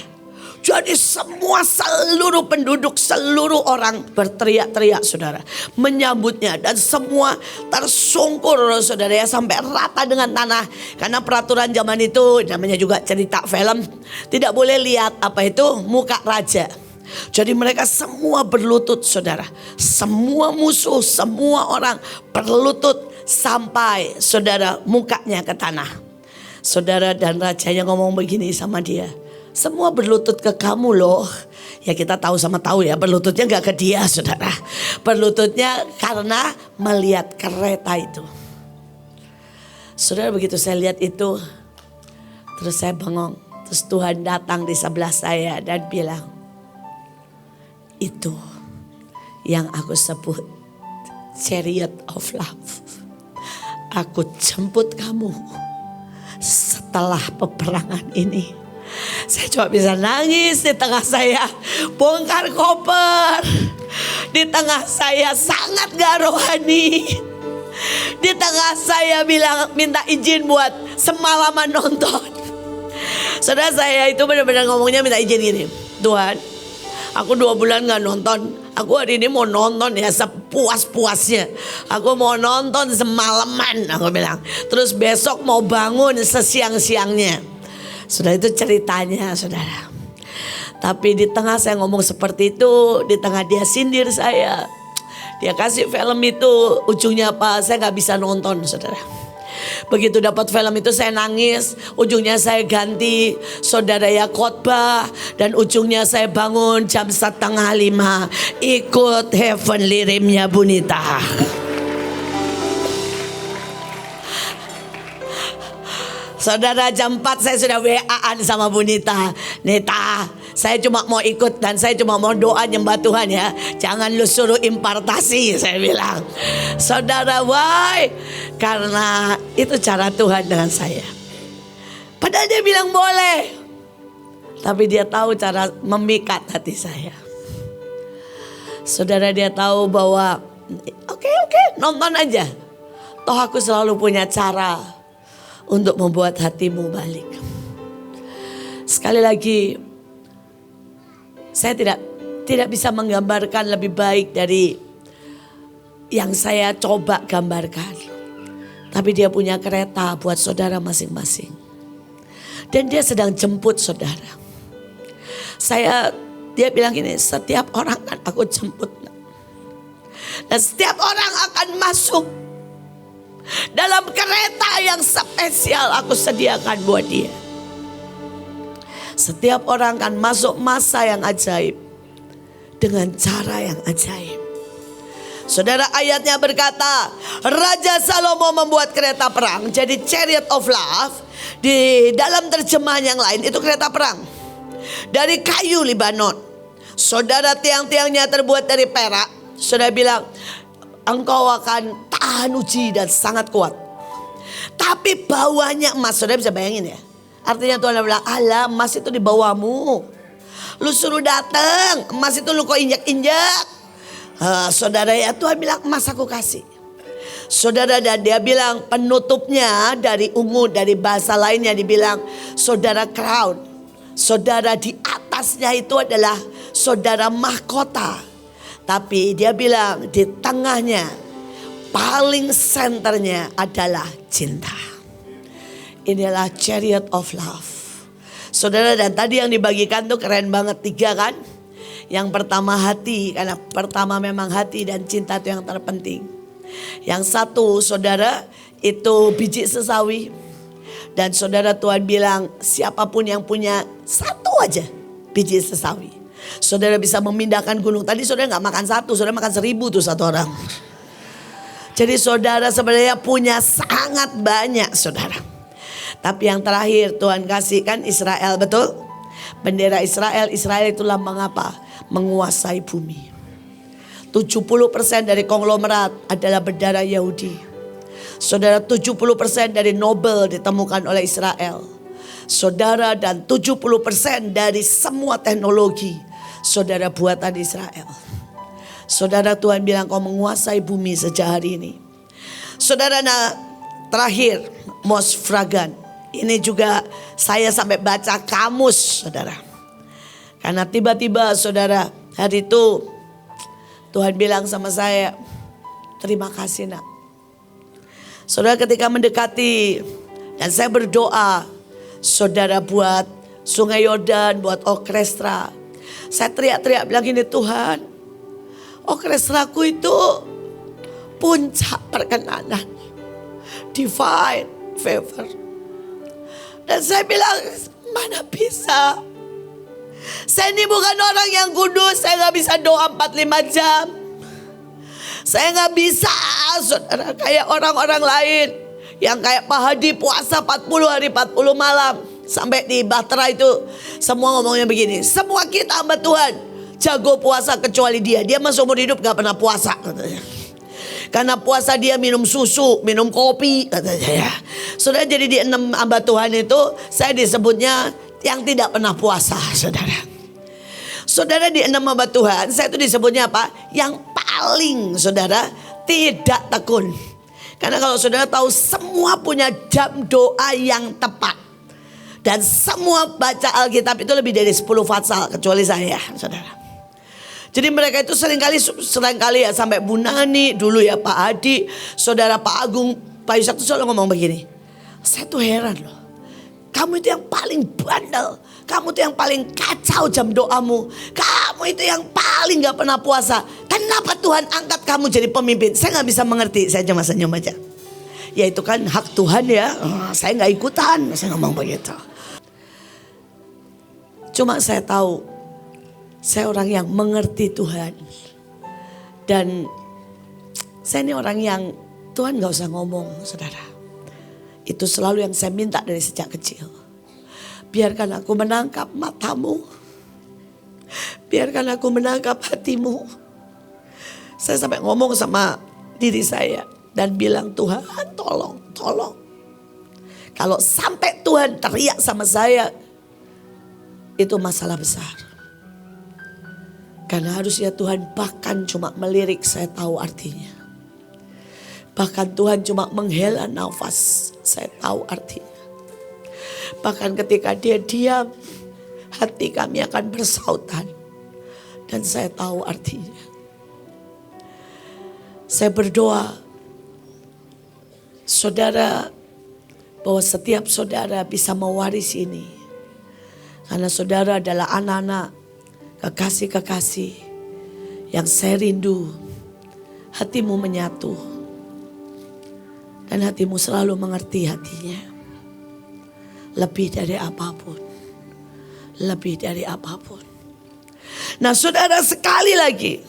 Jadi semua seluruh penduduk, seluruh orang berteriak-teriak saudara. Menyambutnya dan semua tersungkur saudara ya. Sampai rata dengan tanah. Karena peraturan zaman itu, namanya juga cerita film, tidak boleh lihat apa itu muka raja. Jadi mereka semua berlutut saudara. Semua musuh, semua orang berlutut sampai saudara mukanya ke tanah. Saudara, dan rajanya ngomong begini sama dia, "Semua berlutut ke kamu loh." Ya kita tahu sama tahu ya, berlututnya gak ke dia saudara. Berlututnya karena melihat kereta itu. Saudara, begitu saya lihat itu, terus saya bengong. Terus Tuhan datang di sebelah saya dan bilang, "Itu yang aku sebut chariot of love. Aku jemput kamu setelah peperangan ini." Saya cuma bisa nangis di tengah saya bongkar koper. Di tengah saya sangat gak rohani. Di tengah saya bilang minta izin buat semalaman nonton. Saudara, saya itu benar-benar ngomongnya minta izin gini, "Tuhan, aku 2 bulan gak nonton. Aku hari ini mau nonton ya sepuas-puasnya. Aku mau nonton semalaman," aku bilang. "Terus besok mau bangun sesiang-siangnya." Sudah itu ceritanya saudara. Tapi di tengah saya ngomong seperti itu, di tengah dia sindir saya. Dia kasih film itu, ujungnya apa? Saya gak bisa nonton saudara. Begitu dapat film itu saya nangis. Ujungnya saya ganti saudara ya khotbah. Dan ujungnya saya bangun jam 4:30 ikut Heavenly Rim-nya Bunita. Saudara, jam 4 saya sudah WA-an sama Bunita. "Nita, saya cuma mau ikut dan saya cuma mau doa nyembah Tuhan ya. Jangan lu suruh impartasi," saya bilang. Saudara, why? Karena itu cara Tuhan dengan saya. Padahal dia bilang boleh. Tapi dia tahu cara memikat hati saya. Saudara, dia tahu bahwa oke, nonton aja. Toh aku selalu punya cara untuk membuat hatimu balik. Sekali lagi, saya tidak bisa menggambarkan lebih baik dari yang saya coba gambarkan. Tapi dia punya kereta buat saudara masing-masing. Dan dia sedang jemput saudara. Dia bilang gini, "Setiap orang kan aku jemput. Dan setiap orang akan masuk dalam kereta yang spesial aku sediakan buat dia. Setiap orang akan masuk masa yang ajaib dengan cara yang ajaib." Saudara, ayatnya berkata, Raja Salomo membuat kereta perang. Jadi chariot of love, di dalam terjemahan yang lain itu kereta perang. Dari kayu Libanon. Saudara, tiang-tiangnya terbuat dari perak. Saudara bilang, engkau akan tahan uji dan sangat kuat. Tapi bawahnya emas. Saudara bisa bayangin ya. Artinya Tuhan bilang, "Alah, emas itu di bawahmu. Lu suruh datang, emas itu lu kok injak-injak." Saudara ya, Tuhan bilang, "Emas aku kasih." Saudara, dan dia bilang penutupnya dari ungu, dari bahasa lainnya dibilang saudara crown. Saudara, di atasnya itu adalah saudara mahkota. Tapi dia bilang di tengahnya, paling senternya adalah cinta. Inilah chariot of love. Saudara, dan tadi yang dibagikan tuh keren banget, 3 kan. Yang pertama hati, karena pertama memang hati dan cinta itu yang terpenting. Yang satu saudara itu biji sesawi. Dan saudara, Tuhan bilang siapapun yang punya 1 aja biji sesawi, saudara bisa memindahkan gunung. Tadi saudara gak makan 1, saudara makan 1000 tuh 1 orang. Jadi saudara sebenarnya punya sangat banyak saudara. Tapi yang terakhir Tuhan kasih kan Israel, betul? Bendera Israel. Israel itu lambang apa? Menguasai bumi. 70% dari konglomerat adalah berdarah Yahudi. Saudara, 70% dari Nobel ditemukan oleh Israel. Saudara, dan 70% dari semua teknologi, saudara, buatan Israel. Saudara, Tuhan bilang kau menguasai bumi sejak hari ini. Saudara, nah terakhir, most fragrant. Ini juga saya sampai baca kamus, saudara. Karena tiba-tiba, saudara, hari itu Tuhan bilang sama saya, terima kasih nak. Saudara, ketika mendekati dan saya berdoa, saudara, buat Sungai Yordan, buat orkestra. Saya teriak-teriak bilang gini, Tuhan, orkestraku itu puncak perkenanan, divine favor. Dan saya bilang, mana bisa? Saya ini bukan orang yang kudus, saya gak bisa doa 4-5 jam. Saya gak bisa, saudara, kayak orang-orang lain. Yang kayak Pak Hadi puasa 40 hari 40 malam. Sampai di Bahtera itu semua ngomongnya begini, semua kita hamba Tuhan jago puasa kecuali dia. Dia masuk umur hidup gak pernah puasa, katanya. Karena puasa dia minum susu, minum kopi, katanya ya. Saudara, jadi di 6 hamba Tuhan itu saya disebutnya yang tidak pernah puasa, saudara. Saudara, di 6 hamba Tuhan saya itu disebutnya apa? Yang paling, saudara, tidak tekun. Karena kalau saudara tahu, semua punya jam doa yang tepat. Dan semua baca Alkitab itu lebih dari 10 fatsal kecuali saya, saudara. Jadi mereka itu seringkali ya, sampai Bu Nani dulu ya, Pak Adi, saudara, Pak Agung, Pak Yusak tuh selalu ngomong begini. Saya tuh heran loh, kamu itu yang paling bandel, kamu itu yang paling kacau jam doamu, kamu itu yang paling gak pernah puasa. Kenapa Tuhan angkat kamu jadi pemimpin? Saya gak bisa mengerti, saya cuma senyum aja. Ya itu kan hak Tuhan ya, saya gak ikutan, saya ngomong begitu. Cuma saya tahu, saya orang yang mengerti Tuhan. Dan saya ini orang yang Tuhan gak usah ngomong, saudara. Itu selalu yang saya minta dari sejak kecil. Biarkan aku menangkap matamu. Biarkan aku menangkap hatimu. Saya sampai ngomong sama diri saya dan bilang, Tuhan tolong, tolong. Kalau sampai Tuhan teriak sama saya, itu masalah besar. Karena harusnya Tuhan bahkan cuma melirik, saya tahu artinya. Bahkan Tuhan cuma menghela nafas, saya tahu artinya. Bahkan ketika dia diam, hati kami akan bersautan. Dan saya tahu artinya. Saya berdoa, saudara, bahwa setiap saudara bisa mewarisi ini. Karena saudara adalah anak-anak, kekasih-kekasih yang saya rindu. Hatimu menyatu. Dan hatimu selalu mengerti hatinya. Lebih dari apapun. Lebih dari apapun. Nah saudara, sekali lagi.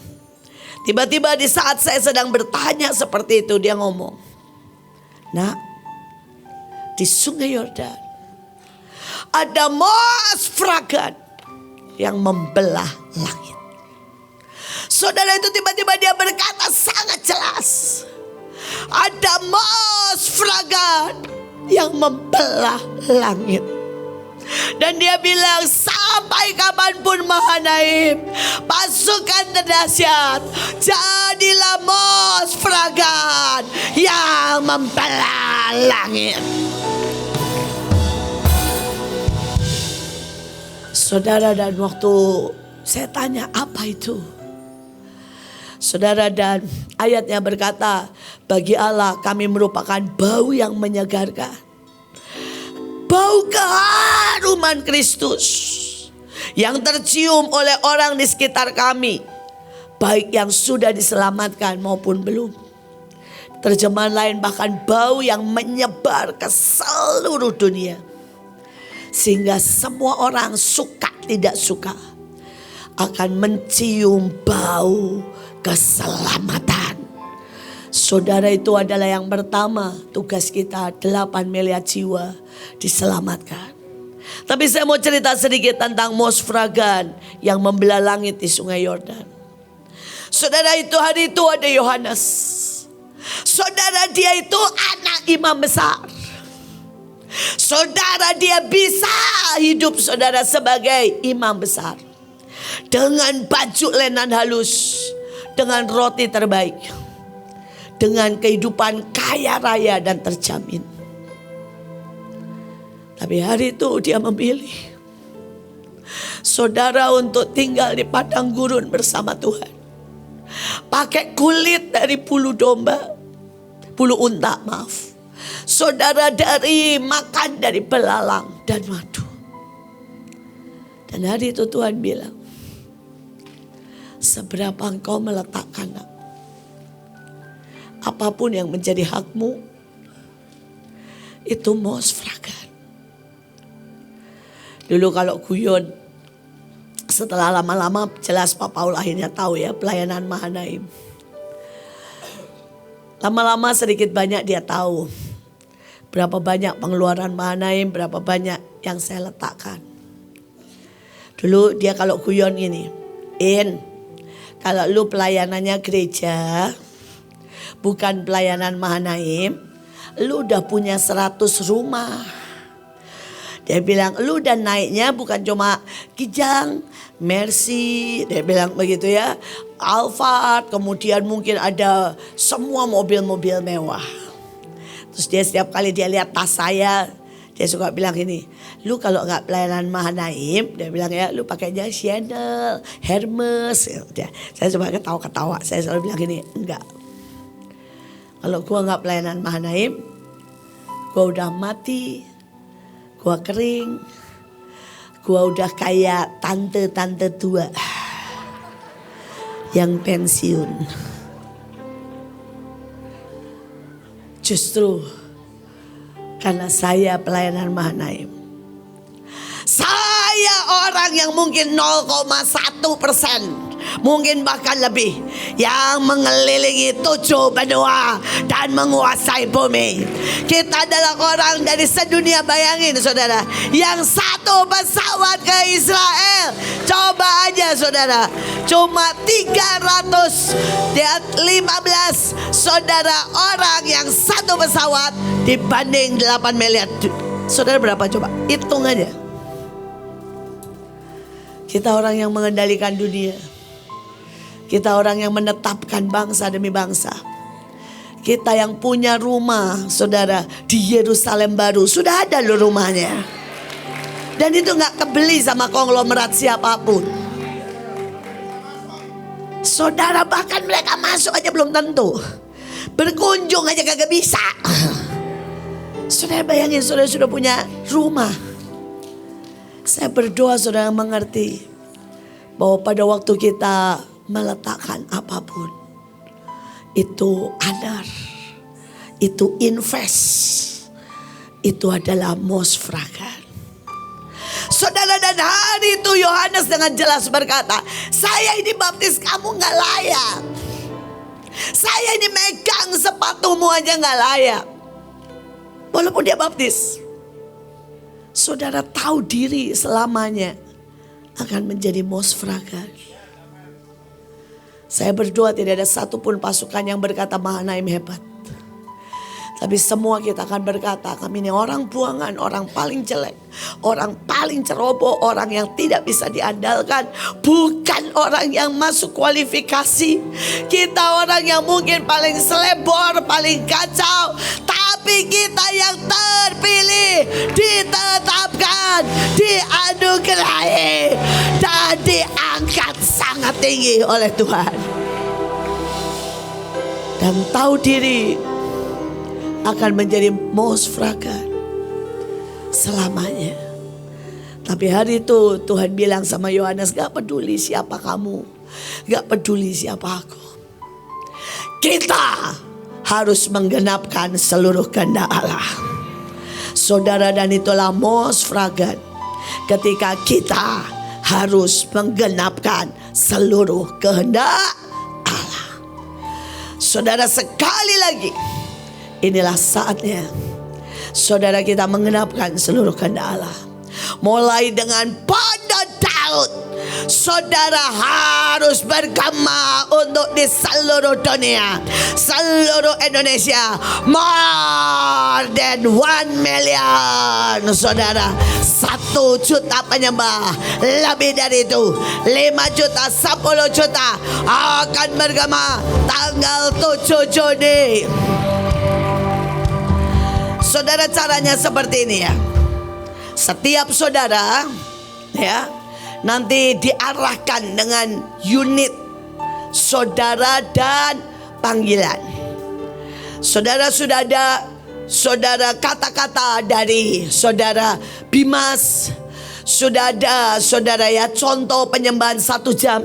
Tiba-tiba di saat saya sedang bertanya seperti itu, dia ngomong. Nah, di Sungai Yordan ada most fragrant yang membelah langit. Saudara, itu tiba-tiba dia berkata sangat jelas. Ada most fragrant yang membelah langit. Dan dia bilang, sampai kapanpun Mahanaim, pasukan terdahsyat, jadilah most fragrant yang membelah langit. Saudara, dan waktu saya tanya apa itu, saudara, dan ayatnya berkata, bagi Allah kami merupakan bau yang menyegarkan, bau keharuman Kristus yang tercium oleh orang di sekitar kami, baik yang sudah diselamatkan maupun belum. Terjemahan lain, bahkan bau yang menyebar ke seluruh dunia, sehingga semua orang suka tidak suka akan mencium bau keselamatan. Saudara, itu adalah yang pertama, tugas kita 8 miliar jiwa diselamatkan. Tapi saya mau cerita sedikit tentang most fragrant yang membelah langit di Sungai Yordan. Saudara, itu hari itu ada Yohanes. Saudara, dia itu anak imam besar. Saudara, dia bisa hidup saudara sebagai imam besar. Dengan baju lenan halus, dengan roti terbaik, dengan kehidupan kaya raya dan terjamin. Tapi hari itu dia memilih, saudara, untuk tinggal di padang gurun bersama Tuhan. Pakai kulit dari bulu unta, saudara, dari makan dari belalang dan madu. Dan hari itu Tuhan bilang, seberapa engkau meletakkan apapun yang menjadi hakmu, itu most fragrant. Dulu kalau guyon, setelah lama-lama jelas Pak Paul akhirnya tahu ya pelayanan Mahanaim. Lama-lama sedikit banyak dia tahu berapa banyak pengeluaran Mahanaim, berapa banyak yang saya letakkan. Dulu dia kalau guyon gini, kalau lu pelayanannya gereja, bukan pelayanan Mahanaim, lu udah punya 100 rumah. Dia bilang, lu udah naiknya bukan cuma Kijang, Mercy, dia bilang begitu ya, Alphard, kemudian mungkin ada semua mobil-mobil mewah. Terus dia setiap kali dia lihat tas saya, dia suka bilang ini, lu kalau nggak pelayanan Mahanaim, dia bilang ya, lu pakainya Chanel, Hermes. Ya, saya coba ketawa-ketawa, saya selalu bilang ini, enggak. Kalau gua nggak pelayanan Mahanaim, gua udah mati, gua kering, gua udah kayak tante-tante tua yang pensiun. Justru karena saya pelayanan Mahanaim, saya orang yang mungkin 0,1%, mungkin bahkan lebih, yang mengelilingi 7 benua dan menguasai bumi. Kita adalah orang dari sedunia, bayangin saudara, yang 1 pesawat ke Israel. Coba aja saudara, cuma 315 saudara orang yang 1 pesawat dibanding 8 miliar. Saudara, berapa coba? Hitung aja. Kita orang yang mengendalikan dunia. Kita orang yang menetapkan bangsa demi bangsa. Kita yang punya rumah, saudara, di Yerusalem baru. Sudah ada loh rumahnya. Dan itu gak kebeli sama konglomerat siapapun. Saudara, bahkan mereka masuk aja belum tentu. Berkunjung aja kagak bisa. Saudara bayangin, saudara sudah punya rumah. Saya berdoa saudara mengerti bahwa pada waktu kita meletakkan apapun, itu honor, itu invest, itu adalah most fragrant. Saudara, dan hari itu Yohanes dengan jelas berkata, saya ini baptis kamu gak layak. Saya ini megang sepatumu aja gak layak. Walaupun dia baptis. Saudara tahu diri selamanya akan menjadi most fragrant. Saya berdoa tidak ada satupun pasukan yang berkata Mahanaim hebat. Tapi semua kita akan berkata, kami ini orang buangan, orang paling jelek, orang paling ceroboh, orang yang tidak bisa diandalkan. Bukan orang yang masuk kualifikasi. Kita orang yang mungkin paling selebor, paling kacau. Tapi kita yang terpilih, ditetapkan, dianugerahi, dan diangkat sangat tinggi oleh Tuhan. Dan tahu diri akan menjadi most fragrant selamanya. Tapi hari itu Tuhan bilang sama Yohanes, gak peduli siapa kamu, gak peduli siapa aku. Kita harus menggenapkan seluruh kehendak Allah. Saudara, dan itulah most fragrant ketika kita harus menggenapkan seluruh kehendak Allah. Saudara, sekali lagi, inilah saatnya saudara kita menggenapkan seluruh kehendak Allah. Mulai dengan pada Daud, saudara harus bergema untuk di seluruh dunia, seluruh Indonesia. More than 1 million, saudara. 1 juta penyembah, lebih dari itu 5 juta, 10 juta akan bergema tanggal 7 Juni. Saudara, caranya seperti ini ya. Setiap saudara ya nanti diarahkan dengan unit saudara dan panggilan. Saudara sudah ada saudara kata-kata dari saudara Bimas. Sudah ada saudara ya contoh penyembahan 1 jam.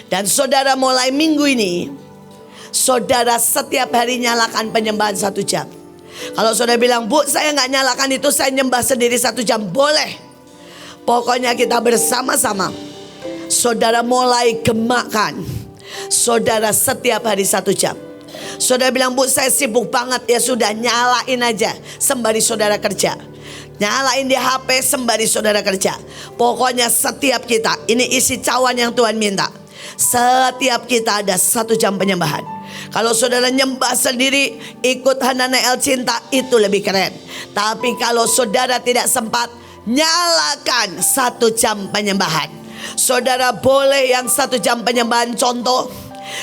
Dan saudara mulai minggu ini saudara setiap hari nyalakan penyembahan 1 jam. Kalau saudara bilang, Bu, saya gak nyalakan itu, saya nyembah sendiri 1 jam, boleh. Pokoknya kita bersama-sama. Saudara mulai gemakan saudara setiap hari 1 jam. Saudara bilang, Bu, saya sibuk banget. Ya sudah, nyalain aja sembari saudara kerja. Nyalain di HP sembari saudara kerja. Pokoknya setiap kita, ini isi cawan yang Tuhan minta. Setiap kita ada 1 jam penyembahan. Kalau saudara nyembah sendiri ikut Hananael Cinta, itu lebih keren. Tapi kalau saudara tidak sempat, nyalakan 1 jam penyembahan. Saudara boleh yang 1 jam penyembahan contoh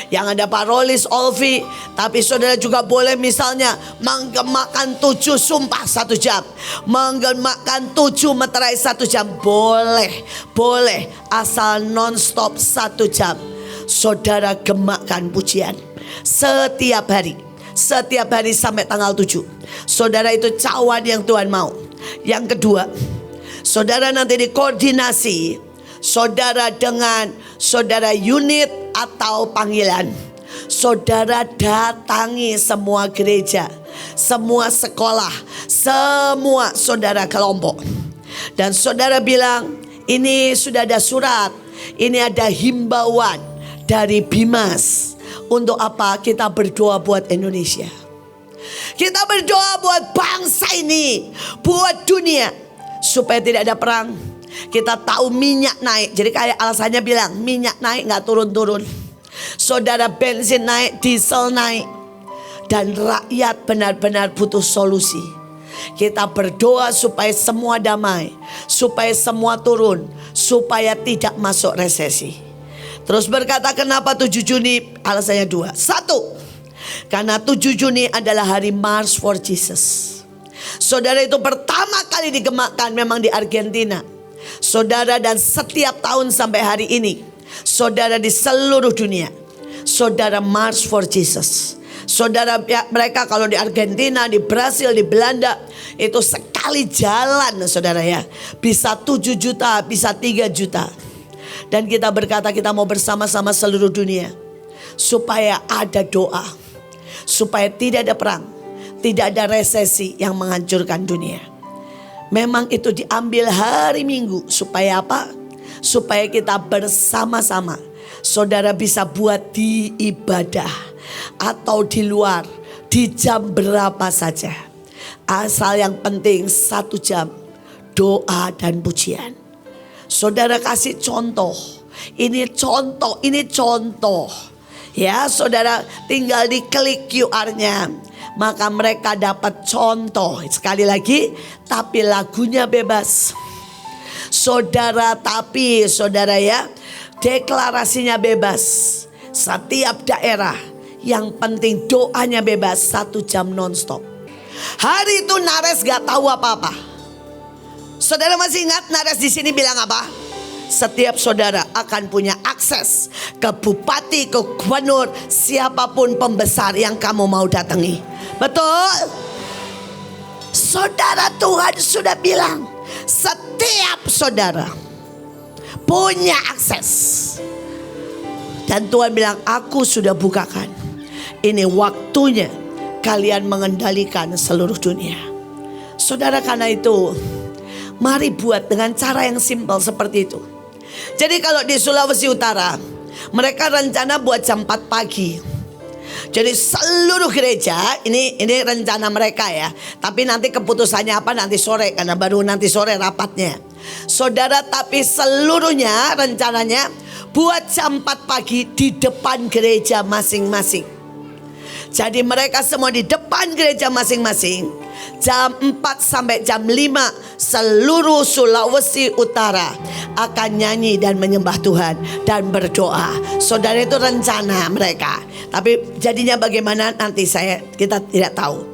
yang ada parolis Olvi. Tapi saudara juga boleh misalnya menggemakan 7 sumpah 1 jam, menggemakan 7 meterai 1 jam. Boleh, boleh, asal non-stop 1 jam. Saudara gemakan pujian setiap hari sampai tanggal 7. Saudara, itu cawan yang Tuhan mau. Yang kedua, saudara nanti dikoordinasi saudara dengan saudara unit atau panggilan. Saudara datangi semua gereja, semua sekolah, semua saudara kelompok. Dan saudara bilang, ini sudah ada surat, ini ada himbauan dari Bimas. Untuk apa? Kita berdoa buat Indonesia. Kita berdoa buat bangsa ini, buat dunia, supaya tidak ada perang. Kita tahu minyak naik. Jadi kayak alasannya bilang, minyak naik gak turun-turun. Saudara, bensin naik, diesel naik. Dan rakyat benar-benar butuh solusi. Kita berdoa supaya semua damai, supaya semua turun, supaya tidak masuk resesi. Terus berkata, kenapa 7 Juni? Alasannya 2. 1, karena 7 Juni adalah hari March for Jesus. Saudara, itu pertama kali digemakkan memang di Argentina. Saudara, dan setiap tahun sampai hari ini, saudara di seluruh dunia, saudara March for Jesus. Saudara, ya, mereka kalau di Argentina, di Brasil, di Belanda, itu sekali jalan saudara ya, bisa 7 juta, bisa 3 juta. Dan kita berkata kita mau bersama-sama seluruh dunia, supaya ada doa, supaya tidak ada perang, tidak ada resesi yang menghancurkan dunia. Memang itu diambil hari Minggu. Supaya apa? Supaya kita bersama-sama. Saudara bisa buat di ibadah atau di luar, di jam berapa saja. Asal yang penting 1 jam doa dan pujian. Saudara kasih contoh. Ini contoh, ini contoh. Ya, saudara tinggal diklik QR-nya, maka mereka dapat contoh. Sekali lagi, tapi lagunya bebas. Saudara, tapi saudara ya, deklarasinya bebas. Setiap daerah, yang penting doanya bebas, 1 jam nonstop. Hari itu Nares gak tahu apa-apa. Saudara masih ingat Nares di sini bilang apa? Setiap saudara akan punya akses ke bupati, ke gubernur, siapapun pembesar yang kamu mau datangi. Betul? Saudara, Tuhan sudah bilang setiap saudara punya akses. Dan Tuhan bilang, aku sudah bukakan. Ini waktunya kalian mengendalikan seluruh dunia. Saudara, karena itu mari buat dengan cara yang simpel seperti itu. Jadi kalau di Sulawesi Utara, mereka rencana buat jam 4 pagi. Jadi seluruh gereja, ini rencana mereka ya. Tapi nanti keputusannya apa nanti sore, karena baru nanti sore rapatnya. Saudara, tapi seluruhnya rencananya buat jam 4 pagi di depan gereja masing-masing. Jadi mereka semua di depan gereja masing-masing. Jam 4 sampai jam 5 seluruh Sulawesi Utara akan nyanyi dan menyembah Tuhan dan berdoa. Saudara, itu rencana mereka. Tapi jadinya bagaimana nanti kita tidak tahu.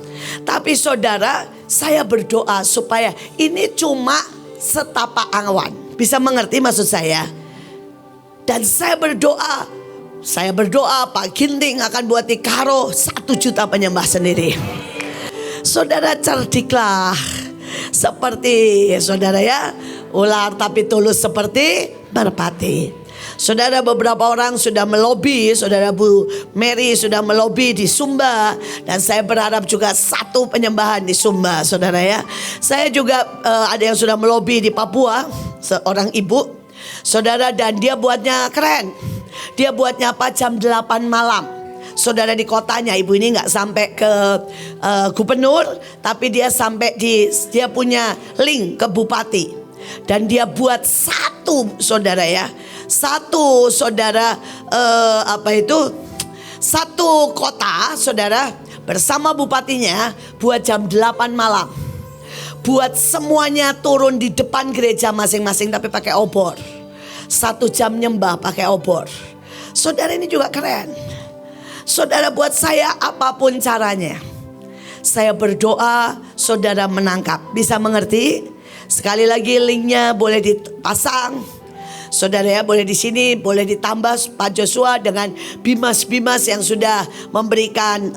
Tapi saudara, saya berdoa supaya ini cuma setapak awan. Bisa mengerti maksud saya? Dan saya berdoa Pak Ginting akan buat di Karo 1 juta penyembah sendiri. Saudara, cerdiklah seperti saudara ya, ular tapi tulus seperti merpati. Saudara, beberapa orang sudah melobi, saudara Bu Mary sudah melobi di Sumba, dan saya berharap juga 1 penyembahan di Sumba, saudara ya. Saya juga ada yang sudah melobi di Papua, seorang ibu, saudara, dan dia buatnya keren. Dia buatnya apa? Jam 8 malam. Saudara, di kotanya ibu ini nggak sampai ke gubernur, tapi dia sampai dia punya link ke bupati, dan dia buat 1 saudara ya, 1 saudara 1 kota saudara bersama bupatinya buat jam 8 malam, buat semuanya turun di depan gereja masing-masing tapi pakai obor, 1 jam nyembah pakai obor. Saudara, ini juga keren. Saudara, buat saya apapun caranya, saya berdoa saudara menangkap. Bisa mengerti? Sekali lagi linknya boleh dipasang. Saudara ya, boleh di sini, boleh ditambah Pak Joshua dengan bimas-bimas yang sudah memberikan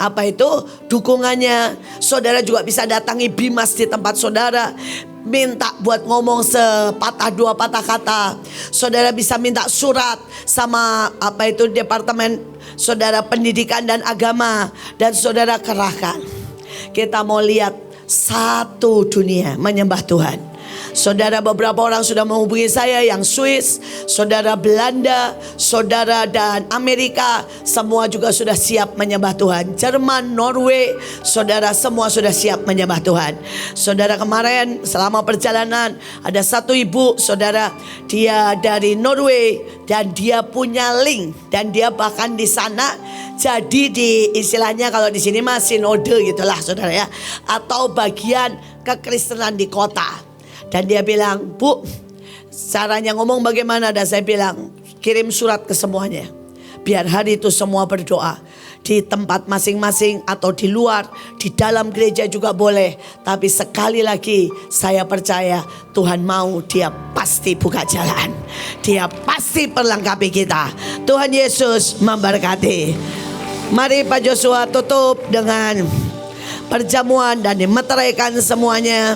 dukungannya. Saudara juga bisa datangi bimas di tempat saudara, minta buat ngomong sepatah 2 patah kata. Saudara bisa minta surat sama departemen saudara pendidikan dan agama, dan saudara kerahkan. Kita mau lihat 1 dunia menyembah Tuhan. Saudara, beberapa orang sudah menghubungi saya yang Swiss, saudara Belanda, saudara dan Amerika, semua juga sudah siap menyembah Tuhan. Jerman, Norway, saudara semua sudah siap menyembah Tuhan. Saudara, kemarin selama perjalanan ada 1 ibu, saudara, dia dari Norway dan dia punya link, dan dia bahkan di sana jadi di istilahnya kalau di sini mah sinode gitulah saudara ya, atau bagian kekristenan di kota. Dan dia bilang, Bu, caranya ngomong bagaimana? Dan saya bilang, kirim surat ke semuanya, biar hari itu semua berdoa di tempat masing-masing atau di luar, di dalam gereja juga boleh. Tapi sekali lagi saya percaya Tuhan mau, dia pasti buka jalan, dia pasti perlengkapi kita. Tuhan Yesus memberkati. Mari Pak Joshua tutup dengan perjamuan dan dimeteraikan semuanya.